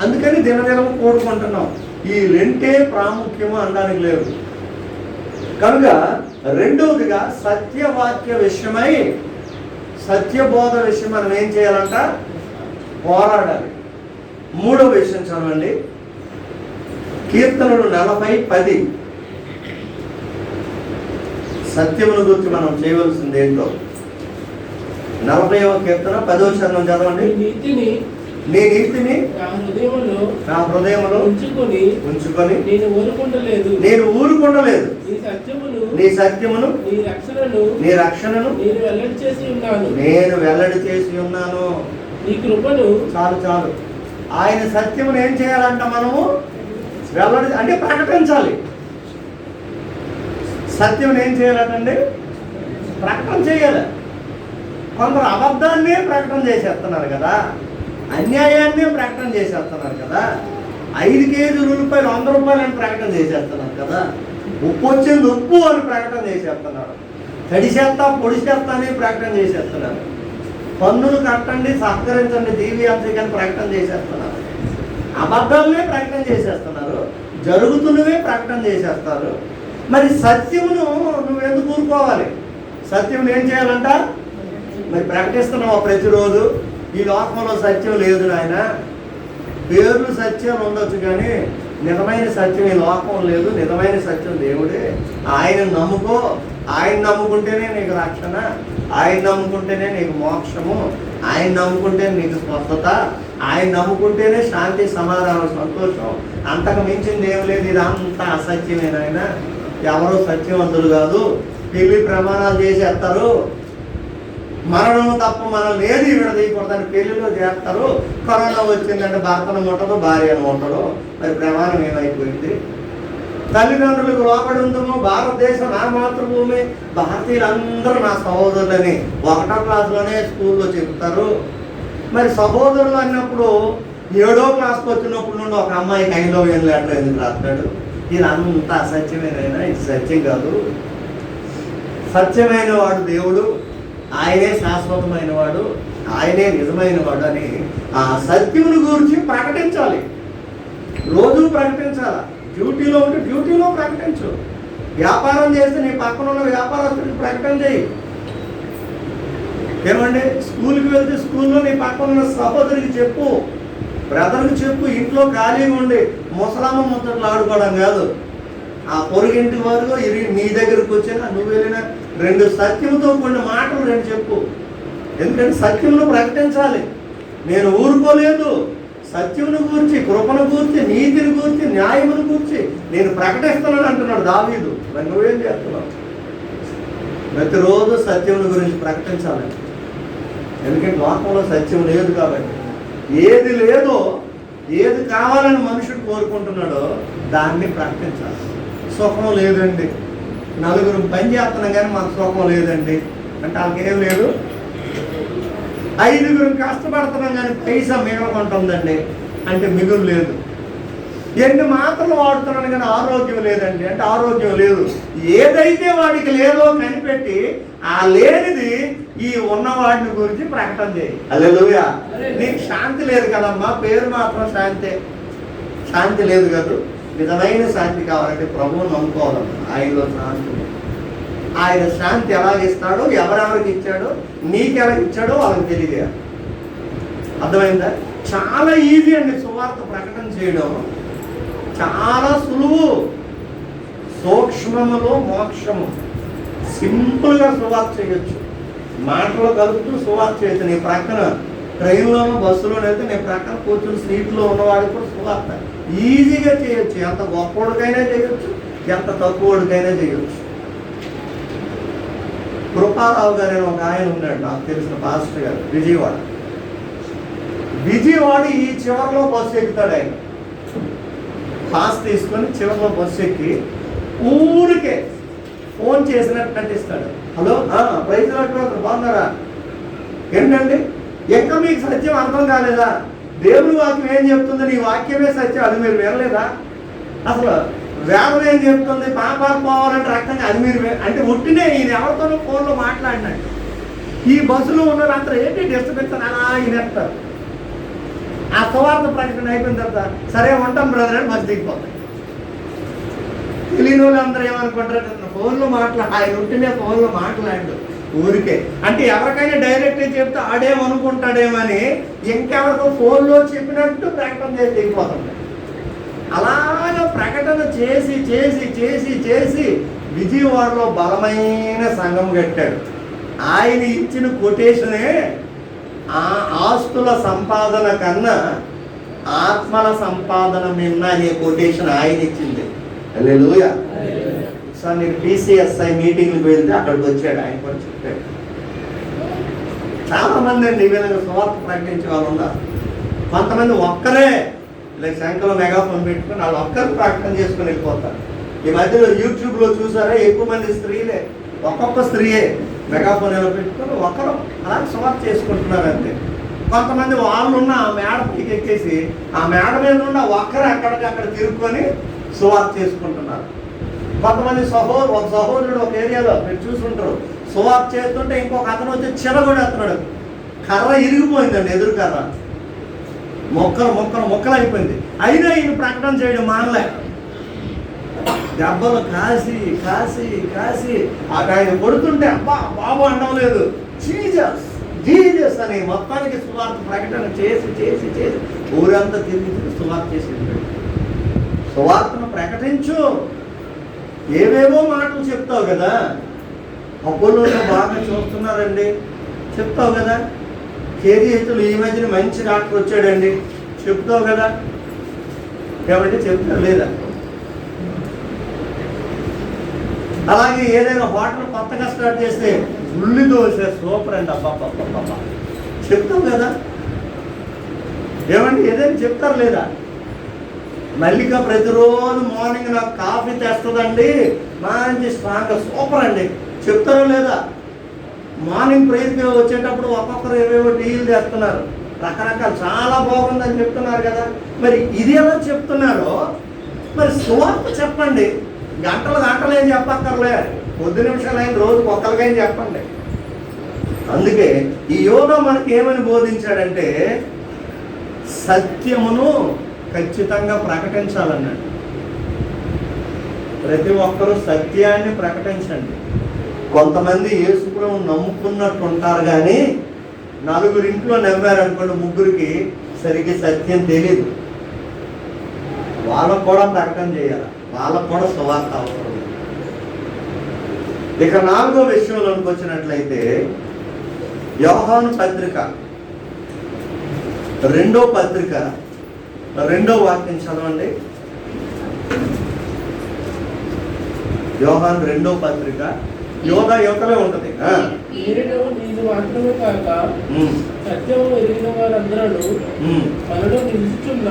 అందుకని దినదినము కూడుకుంటున్నాం. ఈ రెండే ప్రాముఖ్యము అనడానికి లేదు. కనుక రెండవదిగా సత్యవాక్య విషయమై, సత్యబోధ విషయం మనం ఏం చేయాలంట? పోరాడాలి. మూడవ విషయం చదవండి, కీర్తనలు 40:10. సత్యమును గురించి మనం చేయవలసింది ఏంటో. 40వ కీర్తన 10వ చరణం చదవండి. నీ నీతిని నా హృదయంలో ఉంచుకొని నేను ఊరుకుండలేదు. నీ సత్యమును నీ రక్షణను నేను వెల్లడి చేసి ఉన్నాను. చాలు చాలు. ఆయన సత్యమును ఏం చేయాలంట? మనము వెల్లడి అంటే ప్రకటించాలి. సత్యం ఏం చేయాలంటే ప్రకటన చేయాలి. కొందరు అబద్ధాన్నే ప్రకటన చేసేస్తున్నారు కదా, అన్యాయాన్నే ప్రకటన చేసేస్తున్నారు కదా, 5 కేజీల ఉల్లిపాయలు 100 రూపాయలు అని ప్రకటన చేసేస్తున్నారు కదా, ఉప్పు వచ్చింది ఉప్పు అని ప్రకటన చేసేస్తున్నారు, తడి చేస్తా పొడి చేస్తా అని ప్రకటన చేసేస్తున్నారు, పన్నులు కట్టండి సహకరించండి దీవ్యాంశకి అని ప్రకటన చేసేస్తున్నారు, అబద్ధాలనే ప్రకటన చేసేస్తున్నారు, జరుగుతున్నవే ప్రకటన చేసేస్తారు. మరి సత్యమును నువ్వు ఎందుకు ఊరుకోవాలి? సత్యం ఏం చేయాలంట? మరి ప్రకటిస్తున్నావు ప్రతిరోజు. ఈ లోకంలో సత్యం లేదు నాయన. పేర్లు సత్యం ఉండొచ్చు కానీ నిజమైన సత్యం ఈ లోకం లేదు. నిజమైన సత్యం దేవుడే. ఆయన నమ్ముకో, ఆయన నమ్ముకుంటేనే నీకు రక్షణ. ఆయన నమ్ముకుంటేనే నీకు మోక్షము, ఆయన నమ్ముకుంటే నీకు స్వస్థత, ఆయన నమ్ముకుంటేనే శాంతి, సమాధానం, సంతోషం. అంతకు మించింది ఏం లేదు. ఇదంతా అసత్యమైన ఆయన. ఎవరో సత్యవంతులు కాదు. పెళ్లి ప్రమాణాలు చేసేస్తారు, మరణం తప్ప మనల్ని ఏది విడదీయకూడదని పెళ్లిలో చేస్తారు. కరోనా వచ్చిందంటే భర్తను ముట్టదు, భార్యను ముట్టడు. మరి ప్రమాణం ఏమైపోయింది? తల్లిదండ్రులకు లోబడి ఉందము. భారతదేశం నా మాతృభూమి, భారతీయులందరూ నా సహోదరులని 1వ క్లాసులోనే స్కూల్లో చెప్తారు. మరి సహోదరులు అన్నప్పుడు 7వ క్లాస్కి వచ్చినప్పుడు నుండి ఒక అమ్మాయికి 5వ ఏళ్ళ లెటర్ ఎందుకు రాస్తాడు? ఇదంతా అసత్యమేనైనా ఇది సత్యం కాదు. సత్యమైన వాడు దేవుడు, ఆయనే శాశ్వతమైన వాడు, ఆయనే నిజమైన వాడు అని ఆ సత్యమును గురించి ప్రకటించాలి. రోజు ప్రకటించాలి. డ్యూటీలో ఉంటే డ్యూటీలో ప్రకటించు. వ్యాపారం చేస్తే నీ పక్కన ఉన్న వ్యాపారస్తుడికి ప్రకటన చేయి. ఏమండి, స్కూల్కి వెళ్తే స్కూల్లో నీ పక్కన ఉన్న సహోదరికి చెప్పు, బ్రదర్కి చెప్పు. ఇంట్లో ఖాళీగా ఉండి ముసలామ్మ ముచ్చట్లు ఆడుకోవడం కాదు. ఆ పొరుగింటి వారు నీ దగ్గరకు వచ్చినా నువ్వు వెళ్ళినా 2 సత్యంతో కొన్ని మాటలు 2 చెప్పు. ఎందుకంటే సత్యమును ప్రకటించాలి. నేను ఊరుకోలేదు. సత్యమును గూర్చి, కృపను గూర్చి, నీతిని గూర్చి, న్యాయమును గూర్చి నేను ప్రకటిస్తున్నాను అంటున్నాడు దావీదు. మరి నువ్వేం చేస్తున్నావు? ప్రతిరోజు సత్యమును గురించి ప్రకటించాలి. ఎందుకంటే లోకంలో సత్యం లేదు కాబట్టి. ఏది లేదో, ఏది కావాలని మనుషుడు కోరుకుంటున్నాడో దాన్ని ప్రకటించాలి. సుఖం లేదండి, నలుగురు పని చేస్తున్నాం కానీ మాకు సుఖం లేదండి అంటే వాళ్ళకేం లేదు. 5గురు కష్టపడుతున్నాం కానీ పైసా మిగలకుంటుందండి అంటే మిగులు లేదు. 2 మాత్రలు వాడుతున్నాను కానీ ఆరోగ్యం లేదండి అంటే ఆరోగ్యం లేదు. ఏదైతే వాడికి లేదో కనిపెట్టి ఆ లేనిది ఈ ఉన్నవాడిని గురించి ప్రకటన చేయి. హల్లెలూయా. నీకు శాంతి లేదు కదమ్మా, పేరు మాత్రం శాంతే. శాంతి లేదు కదా. నిజమైన శాంతి కావాలంటే ప్రభువును నమ్ముకోవాలమ్మా. ఆయనలో శాంతి. ఆయన శాంతి ఎలాగిస్తాడో, ఎవరెవరికి ఇచ్చాడో, నీకెలాగిచ్చాడో వాళ్ళకి తెలియజేయాలి. అర్థమైందా? చాలా ఈజీ అండి సువార్త ప్రకటన చేయడం. చాలా సులువు. సూక్ష్మములో మోక్షము. సింపుల్గా సువార్త చేయొచ్చు. మాటలు కలుపుతూ సువార్త చేయొచ్చు. నీ ప్రక్కన ట్రైన్లోనూ బస్సులోనూ అయితే నీ ప్రక్కన కూర్చుని సీట్లో ఉన్నవాడికి కూడా సువార్త ఈజీగా చేయొచ్చు. ఎంత గొప్పవాడికైనా చేయొచ్చు, ఎంత తక్కువడికైనా చేయొచ్చు. కృపారావు గారు అని ఒక ఆయన ఉన్నాడు, నాకు తెలిసిన పాస్టర్ గారు, విజయవాడ ఈ చివరిలో బస్సు ఎక్కుతాడు. ఆయన పాస్ తీసుకొని చివరిలో బస్సు ఎక్కి ఊరికే ఫోన్ చేసినట్టు నటిస్తాడు. హలో, ప్రైజ్ లాట్ బాగున్నారా? ఏంటండి ఇంకా మీకు సత్యం అర్థం కాలేదా? దేవుని వాక్యం ఏం చెప్తుంది? నీ వాక్యమే సత్యం, అది మీరు వినలేదా? అసలు వేదం ఏం చెప్తుంది? పాపాలు పోవాలంటే రక్తంగా, అది మీరు అంటే ఉట్టినే ఈయన ఎవరితోనో ఫోన్లో మాట్లాడినట్టు. ఈ బస్సులో ఉన్నారు అందరూ ఏంటి డిస్టర్బెన్స్ అని అలా ఈయనేస్తారు. ఆ సువార్త ప్రకటన అయిపోయిన తర్వాత సరే ఉంటాం బ్రదర్ అని బస్సు దిగిపోతాయి. తెలియని వాళ్ళు అందరూ ఏమనుకుంటారు? ఫోన్లో ఆయన ఉంటేనే ఫోన్లో మాట్లాడు ఊరికే. అంటే ఎవరికైనా డైరెక్ట్గా చెప్తే ఆడేమనుకుంటాడేమని ఇంకెవరికో ఫోన్లో చెప్పినట్టు ప్రకటన చేసి దిగిపోతుంది. అలాగా ప్రకటన చేసి చేసి చేసి చేసి విజయవాడలో బలమైన సంఘం కట్టాడు. ఆయన ఇచ్చిన కొటేషనే ఆ ఆస్తుల సంపాదన కన్నా ఆత్మల సంపాదన మిన్న అనే కొటేషన్ ఆయన ఇచ్చింది. హల్లెలూయా. సార్ నేను PCSI మీటింగ్కి వెళ్తే అక్కడికి వచ్చాడు, ఆయన కూడా చెప్పాడు. చాలా మంది అండి ఈ విధంగా సువార్త ప్రకటించే వాళ్ళు ఉన్నారు. కొంతమంది ఒక్కరే ఇలా శంకలో మెగాఫోన్ పెట్టుకుని వాళ్ళు ఒక్కరు ప్రకటన చేసుకుని వెళ్ళిపోతారు. ఈ మధ్యలో యూట్యూబ్లో చూసారా, ఎక్కువ మంది స్త్రీలే, ఒక్కొక్క స్త్రీయే మెగాఫోన్ ఎలా పెట్టుకొని ఒకరు అలా సువార్త చేసుకుంటున్నారు అంతే. కొంతమంది వాళ్ళు ఉన్న ఆ మేడ పైకి ఎక్కేసి ఆ మేడ మీద ఉన్న ఒక్కరు అక్కడికక్కడ తిరుక్కొని సువార్త చేసుకుంటున్నారు. కొంతమంది ఒక సహోదరుడు ఒక ఏరియాలో మీరు చూసుకుంటారు, సువార్త చేస్తుంటే ఇంకొక అతను వచ్చి చిరగొడేస్తున్నాడు. కర్ర ఇరిగిపోయిందండి, ఎదురు కర్ర మొక్కలు అయిపోయింది. అయినా ఈయన ప్రకటన చేయడం మానలే. దెబ్బలు కాసి కాసి కాసి ఆయన కొడుతుంటే అబ్బా బాబు అనడం లేదు, జీజస్ జీజస్ అని మొత్తానికి సువార్త ప్రకటన చేసి చేసి చేసి ఊరంతా తిరిగి సువార్త చేసి సువార్తను ప్రకటించు. ఏవేవో మాటలు చెప్తావు కదా, అపోలోలో బాగా చూస్తున్నారండి, చెప్తావు కదా. కేజీహెచ్లో ఈ మధ్యన మంచి డాక్టర్ వచ్చాడండి, చెప్తావు కదా. కాబట్టి చెప్తారు లేదా. అలాగే ఏదైనా హోటల్ కొత్తగా స్టార్ట్ చేస్తే ఉల్లి దోశ సూపర్ అండి, అబ్బా చెప్తాం కదా. ఏమండి ఏదైనా చెప్తారు లేదా. మల్లిక ప్రతిరోజు మార్నింగ్ నాకు కాఫీ తెస్తుందండి, మంచి స్ట్రాంగ్ సూపర్ అండి, చెప్తారో లేదా. మార్నింగ్ ప్రేయర్కి వచ్చేటప్పుడు ఒక్కొక్కరు ఏవేవో టీలు తెస్తున్నారు, రకరకాలు, చాలా బాగుందని చెప్తున్నారు కదా. మరి ఇది ఎలా చెప్తున్నారో మరి సువార్త చెప్పండి. గంటలు ఏం చెప్పక్కర్లే, కొద్ది నిమిషాలు అయిన రోజుకి ఒక్కరిగా ఏం చెప్పండి. అందుకే ఈ యోగా మనకి ఏమని బోధించాడంటే సత్యమును ఖచ్చితంగా ప్రకటించాలన్నాడు. ప్రతి ఒక్కరూ సత్యాన్ని ప్రకటించండి. కొంతమంది యేసుప్రభువును నమ్ముకున్నట్టు ఉంటారు, కానీ నలుగురింట్లో నమ్మారనుకోండి, ముగ్గురికి సరిగ్గా సత్యం తెలియదు. వాళ్ళకు కూడా ప్రకటన చేయాలి, వాళ్ళకు కూడా సువార్త అవసరం. ఇక 4వ విషయంలోకి వచ్చినట్లయితే యోహాను పత్రిక 2వ పత్రిక 2వ వాక్యం చదవండి. యోహాను 2వ పత్రిక, యోగా యువతలే ఉంటది. నేను మాత్రమే కాక సత్యము ఎరిగిన వారందరూ మనలో నిలుచుచున్న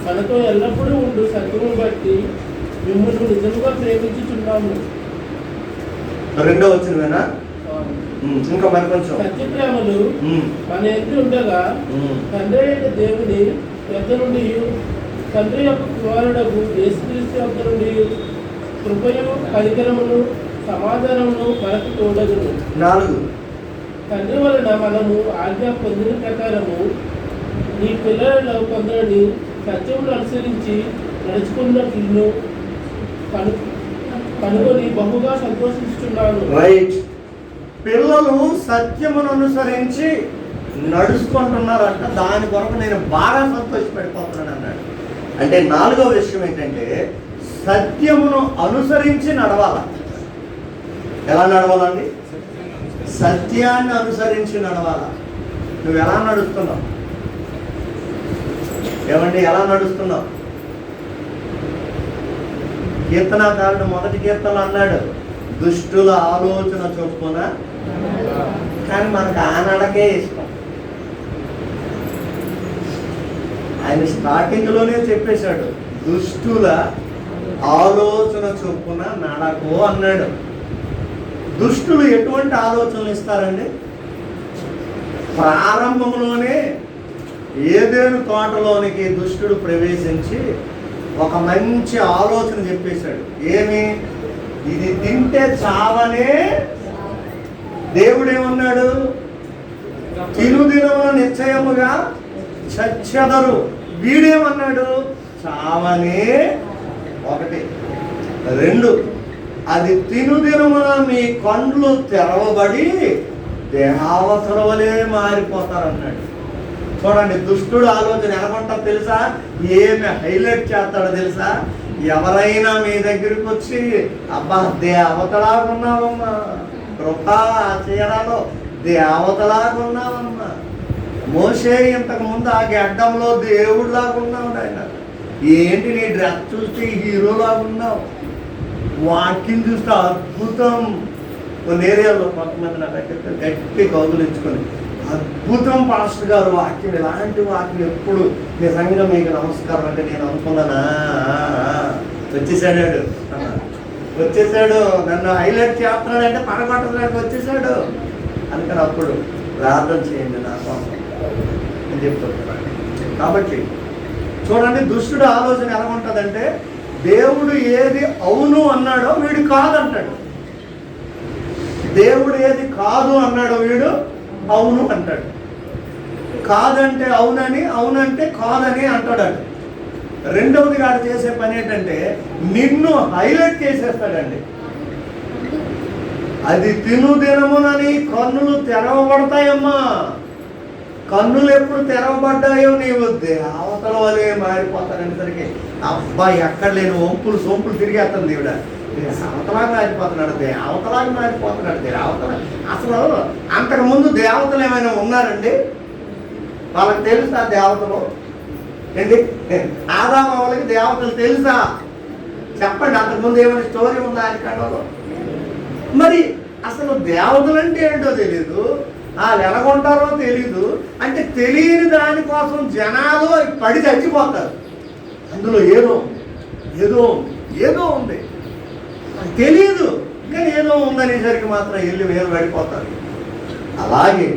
మనతో ఎల్లప్పుడూ ఉండు సత్యము బట్టి మిమ్మల్ని నిజంగా ప్రేమించుచున్నాము. 2వ వచ్చినవేనా? ఇంకా మరి కొంచెం. సత్య ప్రేమలు మన ఎందు ఉండగా తండ్రి అయిన దేవుని యొద్ద నుండి తండ్రి యొక్క కుమారుడకు యేసుక్రీస్తు యొద్ద నుండి కృపయు కనికరమును సమాధానమును మనకు తోడగును. 4 తండ్రి వలన మనము ఆజ్ఞ పొందిన ప్రకారము నీ పిల్లలలో కొందరిని సత్యమును అనుసరించి నడుచుకున్నట్లు కనుగొని బహుగా సంతోషిస్తున్నాను. రైట్. పిల్లలు సత్యమును అనుసరించి నడుచుకుంటున్నారంట, దాని కొరకు నేను బాగా సంతోషపడిపోతున్నాను అన్నాడు. అంటే 4వ విషయం ఏంటంటే సత్యమును అనుసరించి నడవాల. ఎలా నడవాలండి? సత్యాన్ని అనుసరించి నడవాల. నువ్వు ఎలా నడుస్తున్నావు? ఏమండి ఎలా నడుస్తున్నావు? కీర్తనాకారుడు మొదటి కీర్తనలో అన్నాడు, దుష్టుల ఆలోచన చొప్పున. కానీ మనకు ఆ నడకే ఇష్టం. ఆయన స్టార్టింగ్లోనే చెప్పేశాడు, దుష్టుల ఆలోచన చొప్పున నడకు అన్నాడు. దుష్టులు ఎటువంటి ఆలోచనలు ఇస్తారండి? ప్రారంభంలోనే ఏదేను తోటలోనికి దుష్టుడు ప్రవేశించి ఒక మంచి ఆలోచన చెప్పేశాడు. ఏమి? ఇది తింటే చావనే. దేవుడు ఏమన్నాడు? తినుదినమున నిశ్చయముగా చచ్చెదరు. వీడేమన్నాడు? చావనే. 1 2 అది తినుదినమున మీ కండ్లు తెరవబడి దేవతల వలె మారిపోతారన్నాడు. చూడండి, దుష్టుడు ఆలోచన ఎలాగుంటుందో తెలుసా? ఏమి హైలైట్ చేస్తాడో తెలుసా? ఎవరైనా మీ దగ్గరికి వచ్చి, అబ్బా దేవతలాగున్నావమ్మా, కృపా చీరలో దేవతలాగున్నావమ్మా, మోషే ఇంతకు ముందు ఆ గడ్డంలో దేవుడిలాగున్నావు ఆయన, ఏంటి నీ డ్రెస్ చూస్తే హీరోలాగున్నావు, వాక్యం చూస్తే అద్భుతం. కొన్ని ఏరియాలో కొంతమంది నా దగ్గర గట్టి గౌరవించుకొని, అద్భుతం పాస్టర్ గారు వాక్యం, ఇలాంటి వాక్యం ఎప్పుడు నిజంగా మీకు నమస్కారం అంటే నేను అనుకున్నానా. వచ్చేసాడు నన్ను హైలైట్ చేస్తున్నాడు అంటే పడగొట్టడానికి వచ్చేసాడు. అందుకని అప్పుడు ప్రార్థన చేయండి నా కోసం అని చెప్తున్నాను. కాబట్టి చూడండి, దుష్టుడు ఆలోచన ఎలా ఉంటుందంటే దేవుడు ఏది అవును అన్నాడో వీడు కాదంటాడు, దేవుడు ఏది కాదు అన్నాడో వీడు అవును అంటాడు. కాదంటే అవునని, అవునంటే కాదని అంటాడట. రెండవది వాడు చేసే పని ఏంటంటే నిన్ను హైలైట్ చేసేస్తాడండి. అది తినుదినమునని కన్నులు తెరవబడతాయమ్మా. కన్నులు ఎప్పుడు తెరవబడ్డాయో నీవు దేవతల వలె మారిపోతారనేసరికి అబ్బాయి ఎక్కడ లేని వంపులు సొంపులు తిరిగేస్తుంది ఈవిడ. దేవతలాగా మారిపోతున్నాడు, దేవతలాగా మారిపోతున్నాడు, దేవతల. అసలు అంతకుముందు దేవతలు ఏమైనా ఉన్నారండి? వాళ్ళకి తెలుసా దేవతలు ఏంటి? ఆదాము వాళ్ళకి దేవతలు తెలుసా? చెప్పండి, అంతకుముందు ఏమైనా స్టోరీ ఉందా ఆయన కళ్ళలో? మరి అసలు దేవతలు అంటే ఏంటో తెలీదు, వాళ్ళు ఎలాగుంటారో తెలీదు. అంటే తెలియని దానికోసం జనాలు పడి చచ్చిపోతారు. అందులో ఏదో ఏదో ఏదో ఉంది, తెలియదు కానీ ఏదో ఉందనేసరికి మాత్రం వెళ్ళి వేలు పడిపోతారు. అలాగే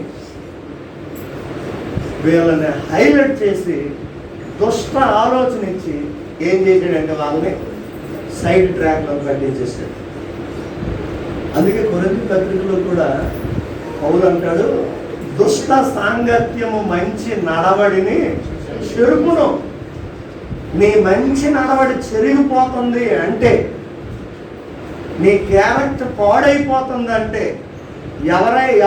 వీళ్ళని హైలైట్ చేసి దుష్ట ఆలోచన ఇచ్చి ఏం చేశాడంటే వాళ్ళని సైడ్ ట్రాక్లో కట్టించేసాడు. అందుకే కొరింథీ పత్రికలో కూడా పౌలు అంటాడు, దుష్ట సాంగత్యము మంచి నడవడిని చెరుపును. నీ మంచి నడవడి చెరిగిపోతుంది అంటే, నీ క్యారెక్టర్ పాడైపోతుంది అంటే,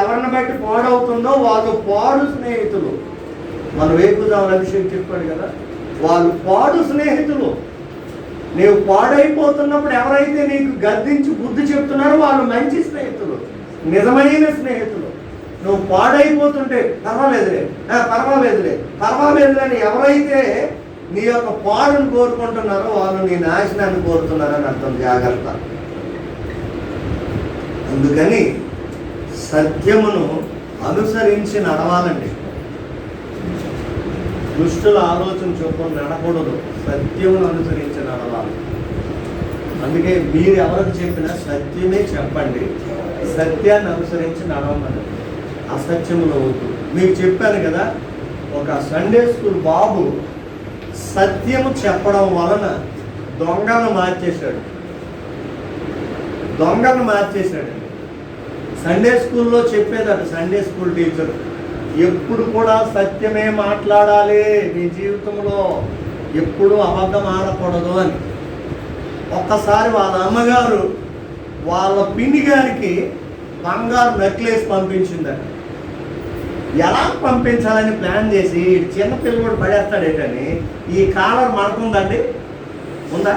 ఎవరిని బట్టి పాడవుతుందో వాళ్ళు పాడు స్నేహితులు. మన వేకుజాముల అభిషేక్ చెప్పాడు కదా, వాళ్ళు పాడు స్నేహితులు. నీవు పాడైపోతున్నప్పుడు ఎవరైతే నీకు గద్దించి బుద్ధి చెప్తున్నారో వాళ్ళు మంచి స్నేహితులు, నిజమైన స్నేహితులు. నువ్వు పాడైపోతుంటే పర్వాలేదులే అని ఎవరైతే నీ యొక్క పాడును కోరుకుంటున్నారో వాళ్ళు నీ నాశనాన్ని కోరుతున్నారని అర్థం. జాగ్రత్త. అందుకని సత్యమును అనుసరించి నడవాలండి. దుష్టుల ఆలోచన చొప్పున నడకూడదు, సత్యమును అనుసరించి నడవాలి. అందుకే మీరు ఎవరికి చెప్పినా సత్యమే చెప్పండి, సత్యాన్ని అనుసరించి నడవమని, అసత్యములో వద్దు. మీకు చెప్పాను కదా, ఒక సండే స్కూల్ బాబు సత్యము చెప్పడం వలన దొంగలను మార్చేశాడు. సండే స్కూల్లో చెప్పేదట సండే స్కూల్ టీచర్, ఎప్పుడు కూడా సత్యమే మాట్లాడాలి, నీ జీవితంలో ఎప్పుడూ అబద్ధం ఆడకూడదు అని. ఒక్కసారి వాళ్ళ అమ్మగారు వాళ్ళ పిన్ని గారికి బంగారు నెక్లెస్ పంపించిందట. ఎలా పంపించాలని ప్లాన్ చేసి చిన్నపిల్లలు కూడా పడేస్తాడేటని, ఈ కాలర్ మడుతుందండి, ఉందా?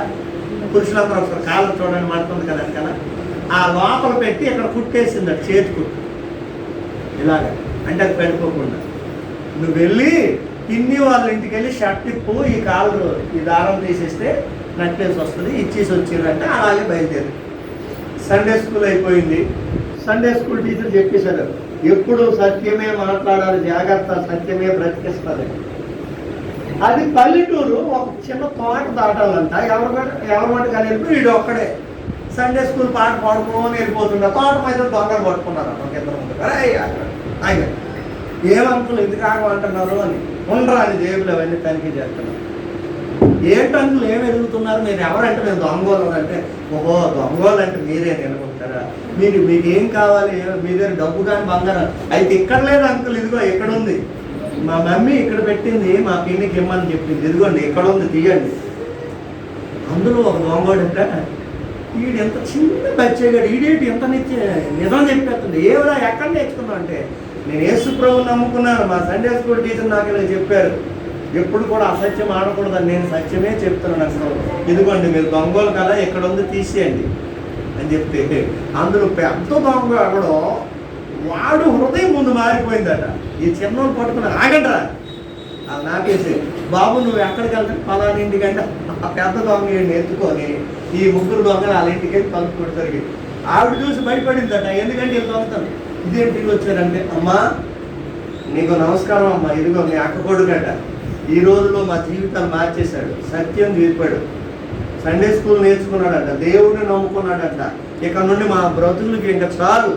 పురుషులందరూ ఒకసారి కాలర్ చూడండి, మడుతుంది కదా కదా, ఆ లోపల పెట్టి ఇక్కడ కుట్టేసిందట, చేతి కుట్టు ఇలాగ. అంటే అది పెట్టుకోకుండా నువ్వు వెళ్ళి పిన్ని వాళ్ళ ఇంటికి వెళ్ళి షర్ట్ ఇప్పు, ఈ కాలర్ ఈ దారం తీసేస్తే నెక్లెస్ వస్తుంది, ఇచ్చేసి వచ్చిందంటే అలాగే బయలుదేరి. సండే స్కూల్ అయిపోయింది. సండే స్కూల్ టీచర్ చెప్పేశారు, ఎప్పుడు సత్యమే మాట్లాడాలి, జాగ్రత్త, సత్యమే బ్రతికిస్తుంది. అది పల్లెటూరు, ఒక చిన్న తోట దాటాలంట. ఎవరి మాట కానీ వెళ్ళిపోయి వీడు ఒక్కడే సండే స్కూల్ పాట పాడుకోని వెళ్ళిపోతుండే. తోట మీద దొంగలు పట్టుకున్నారు ఒక ఇద్దరు ముందు. ఆయన ఏమంకులు ఎందుకు ఆగమంటున్నారు అని, ఉండరా అని జేబులు అవన్నీ తనిఖీ చేస్తున్నారు. ఏంటంకులు ఏమి ఎదుగుతున్నారు, మీరు ఎవరంటే మేము దొంగోళ్ళు అంటే, ఓహో దొంగోళ్ళు అంటే మీరే అనుకుంటారా, మీకు ఏం కావాలి, మీ దగ్గర డబ్బు కానీ బంగారం అయితే ఇక్కడ లేదు అంకుల్, ఇదిగో ఇక్కడ ఉంది, మా మమ్మీ ఇక్కడ పెట్టింది, మా పిన్నికి ఇమ్మని చెప్పింది, ఇదిగోండి ఇక్కడ ఉంది తీయండి. అందులో ఒక దొంగోడంట, వీడు ఎంత చిన్న బచ్చేగాడు, ఈడేటి ఎంత నిజం చెప్పేస్తుంది. ఏమైనా ఎక్కడ నేర్చుకున్నావు అంటే, నేను యేసు ప్రభువుని నమ్ముకున్నాను, మా సండే స్కూల్ టీచర్ నాకు ఇలా చెప్పారు, ఎప్పుడు కూడా అసత్యం ఆడకూడదని, నేను సత్యమే చెప్తున్నాను. అసలు ఇదిగోండి మీరు దొంగలు కదా, ఇక్కడ ఉంది తీసేయండి అని చెప్తే, అందులో పెద్ద దొంగ అక్కడో వాడు హృదయం ముందు మారిపోయిందట. ఈ చిన్నోడు పట్టుకుని ఆగండ్రా అది నాకేసి, బాబు నువ్వు ఎక్కడికి వెళ్తాను, పలానా ఇంటికంటే ఆ పెద్ద దొంగ ఎత్తుకొని ఈ ముగ్గురు దొంగలు వాళ్ళ ఇంటికి వెళ్ళి తలుపు కొట్టేసరికి ఆవిడ చూసి భయపడిందట. ఎందుకంటే వీళ్ళు దొంగతాను, ఇదేంటికి వచ్చారంటే, అమ్మా నీకు నమస్కారం అమ్మా, ఇదిగో మీ అక్క కొడుకట, ఈ రోజులో మా జీవితాలు మార్చేశాడు, సత్యం చెప్పాడు, సండే స్కూల్ నేర్చుకున్నాడంట, దేవుడిని నమ్ముకున్నాడంట, ఇక్కడ నుండి మా బ్రతుకులకి ఇంకా చాలు,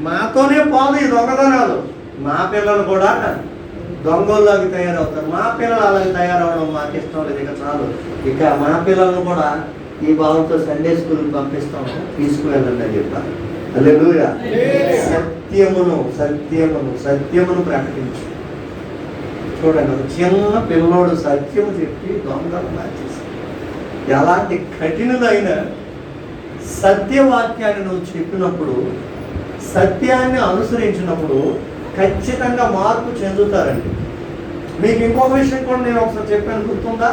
మాతోనే పోదు ఈ దొంగతనాలు, మా పిల్లలు కూడా దొంగల్లోకి తయారవుతారు, మా పిల్లలు అలాగే తయారవడం మాకు ఇష్టం లేదు, ఇక చాలు, ఇక మా పిల్లలను కూడా ఈ భావంతో సండే స్కూల్కి పంపిస్తాము, తీసుకువెళ్ళండి అని చెప్పారు. హల్లెలూయా. సత్యమును ప్రకటించు. చూడండి, ఒక చిన్న పిల్లోడు సత్యము చెప్పి దొంగలు మార్చేసి, ఎలాంటి కఠినదైన సత్యవాక్యాన్ని నువ్వు చెప్పినప్పుడు, సత్యాన్ని అనుసరించినప్పుడు ఖచ్చితంగా మార్పు చెందుతారండి. మీకు ఇంకొక విషయం కూడా నేను ఒకసారి చెప్పాను, గుర్తుందా?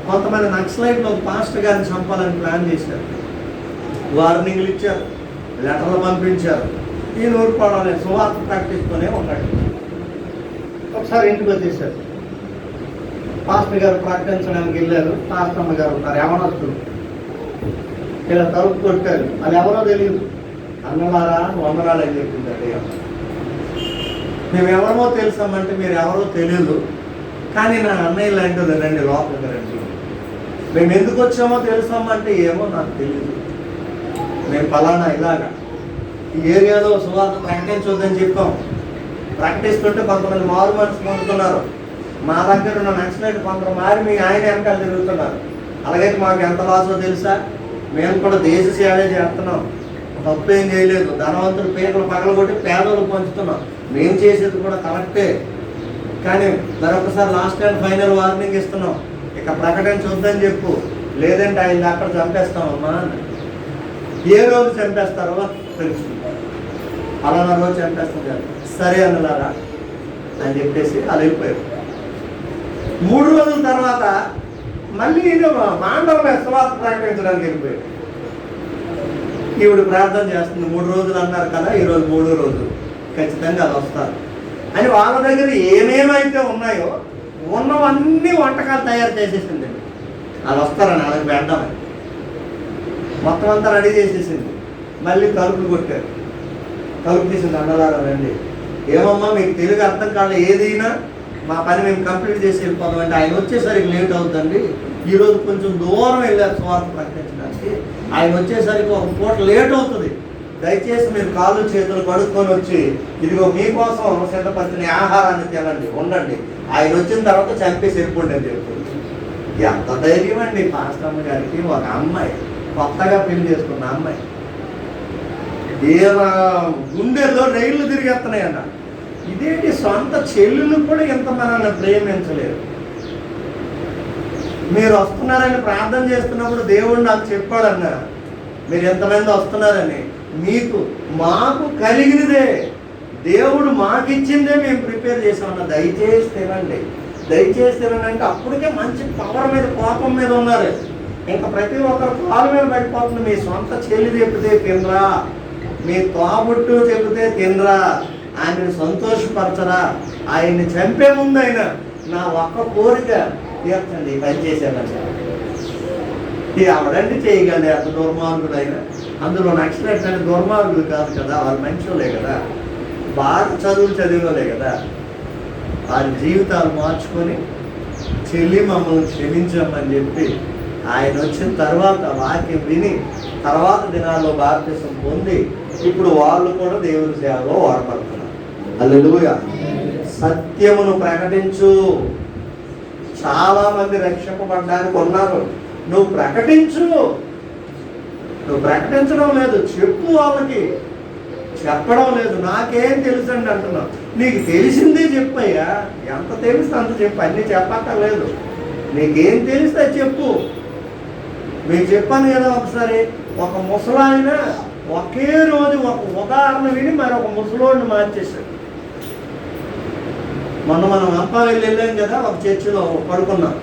కొంతమంది నక్సలైట్లు ఒక పాస్టర్ గారిని చంపాలని ప్లాన్ చేశారు. వార్నింగ్లు ఇచ్చారు, లెటర్లు పంపించారు. ఈయన ఊరుకోవడం లేదు, సువార్త ప్రకటిస్తూనే ఉన్నాడు. ఒకసారి ఇంటికి వచ్చేసారు. పాస్టర్ గారు ప్రకటించడానికి వెళ్ళారు. పాస్టమ్మ గారు ఉన్నారు, యవనస్తులు. ఇలా తలుపు కొట్టారు. అది ఎవరో తెలియదు. అన్నలారా వందనాలు అని చెప్పిందండి. మేము ఎవరో తెలుసామంటే మీరు ఎవరో తెలియదు, కానీ నా అన్నయ్య లాంటిది రండి, లోపలికి రండి. మేము ఎందుకు వచ్చామో తెలుసామంటే ఏమో నాకు తెలియదు. మేము ఫలానా ఇలాగా ఈ ఏరియాలో సువార్త ప్రకటించొద్దని చెప్పాం. ప్రకటిస్తుంటే కొంతమంది మారు మనసు పొందుతున్నారు. మా దగ్గర ఉన్న నచ్చినట్టు కొందరు మారి మీ ఆయన వెనకాల తిరుగుతున్నారు. అలాగైతే మాకు ఎంత లాసో తెలుసా? మేము కూడా దేశ సేవే చేస్తున్నాం, తప్పేం చేయలేదు. ధనవంతులు పీకలు పగలగొట్టి పేదలు పంచుతున్నాం. మేము చేసేది కూడా కరెక్టే. కానీ మరొకసారి లాస్ట్ అండ్ ఫైనల్ వార్నింగ్ ఇస్తున్నాం, ఇక ప్రకటించొద్దని చెప్పు, లేదంటే ఆయన అక్కడ చంపేస్తామమ్మా. ఏ రోజు చంపేస్తారో తెలుసుకుంటారు. అలానా రోజు చంపేస్తారు. సరే అన్నలారా అని చెప్పేసి అలా వెళ్ళిపోయారు. 3 రోజుల తర్వాత మళ్ళీ మాండవ సువార్త ప్రకటించడానికి వెళ్ళిపోయాడు. ఈవిడ ప్రార్థన చేస్తుంది. 3 రోజులు అన్నారు కదా, ఈరోజు 3వ రోజు, ఖచ్చితంగా అది వస్తారు అని వాళ్ళ దగ్గర ఏమేమైతే ఉన్నాయో ఉన్నవన్నీ వంటకాలు తయారు చేసేసింది. అది వస్తారని అలాగే పెడదామని మొత్తం అంతా రెడీ చేసేసింది. మళ్ళీ తలుపులు కొట్టారు. తలుపు తీసింది. అన్నలారా రండి. ఏమమ్మా మీకు తెలుగు అర్థం కాదు, ఏదైనా మా పని మేము కంప్లీట్ చేసి వెళ్ళిపోదాం అంటే ఆయన వచ్చేసరికి లేట్ అవుతుందండి. ఈరోజు కొంచెం దూరం వెళ్ళారు సువార్త ప్రకటించడానికి. ఆయన వచ్చేసరికి ఒక పూట లేట్ అవుతుంది. దయచేసి మీరు కాళ్ళు చేతులు కడుక్కొని వచ్చి ఇదిగో మీకోసం సిద్ధపరిచిన ఆహారాన్ని తినండి, ఉండండి. ఆయన వచ్చిన తర్వాత చంపేసి వెళ్ళిపోండి అని చెప్తుంది. ఎంత ధైర్యం అండి పాస్టమ్మ గారికి. ఒక అమ్మాయి, కొత్తగా పెళ్లి చేసుకున్న అమ్మాయి, గుండెల్లో రైళ్లు తిరిగేస్తున్నాయంట. ఇదేంటి, సొంత చెల్లెలు కూడా ఇంత మనల్ని ప్రేమించలేదు. మీరు వస్తున్నారని ప్రార్థన చేస్తున్నప్పుడు దేవుడు నాకు చెప్పాడన్నా, మీరు ఎంతమంది వస్తున్నారని. మాకు కలిగినదే, దేవుడు మాకిచ్చిందే మేము ప్రిపేర్ చేసామన్నా. దయచేసి తినండి, దయచేసి తినండి అంటే అప్పటికే మంచి పవర్ మీద, కోపం మీద ఉన్నారు. ఇంకా ప్రతి ఒక్కరు కాలు మీద పడిపోతుంది. మీ సొంత చెల్లి చెప్తే తినరా, మీ తోబుట్టు చెబితే తినరా, ఆయన్ని సంతోషపరచరా. ఆయన్ని చంపే ముందు ఆయన నా ఒక్క కోరిక తీర్చండి, పని చేశానని. ఆవిడండి చేయగలే అంత దుర్మార్గుడు అయినా. అందులో నక్సలైట్స్ అంటే దుర్మార్గులు కాదు కదా, వాళ్ళు మనుషులే కదా, బాగా చదువులు చదివినలే కదా. వారి జీవితాలు మార్చుకొని చెల్లి మమ్మల్ని క్షమించమని చెప్పి ఆయన వచ్చిన తర్వాత వాక్యం విని తర్వాత దినాల్లో బాప్తిసం పొంది ఇప్పుడు వాళ్ళు కూడా దేవుని సేవలో వాడబడుతున్నారు. హల్లెలూయా. సత్యమును ప్రకటించు. చాలా మంది రక్షింపబడ్డానికి ఉన్నారు. నువ్వు ప్రకటించు. నువ్వు ప్రకటించడం లేదు, చెప్పు. వాళ్ళకి చెప్పడం లేదు. నాకేం తెలుసండి అంటున్నావు. నీకు తెలిసిందే చెప్పయ్యా. ఎంత తెలిస్తే అంత చెప్పు, అన్నీ చెప్పక్కర్లేదు. నీకేం తెలిస్తే చెప్పు. మీకు చెప్పాను కదా ఒకసారి, ఒక ముసలాయన ఒకే రోజు ఒక ఉదాహరణ విని మరొక ముసలోడిని మార్చేశాడు. మనం అంపా వెళ్ళాం కదా, ఒక చర్చిలో పడుకున్నాం.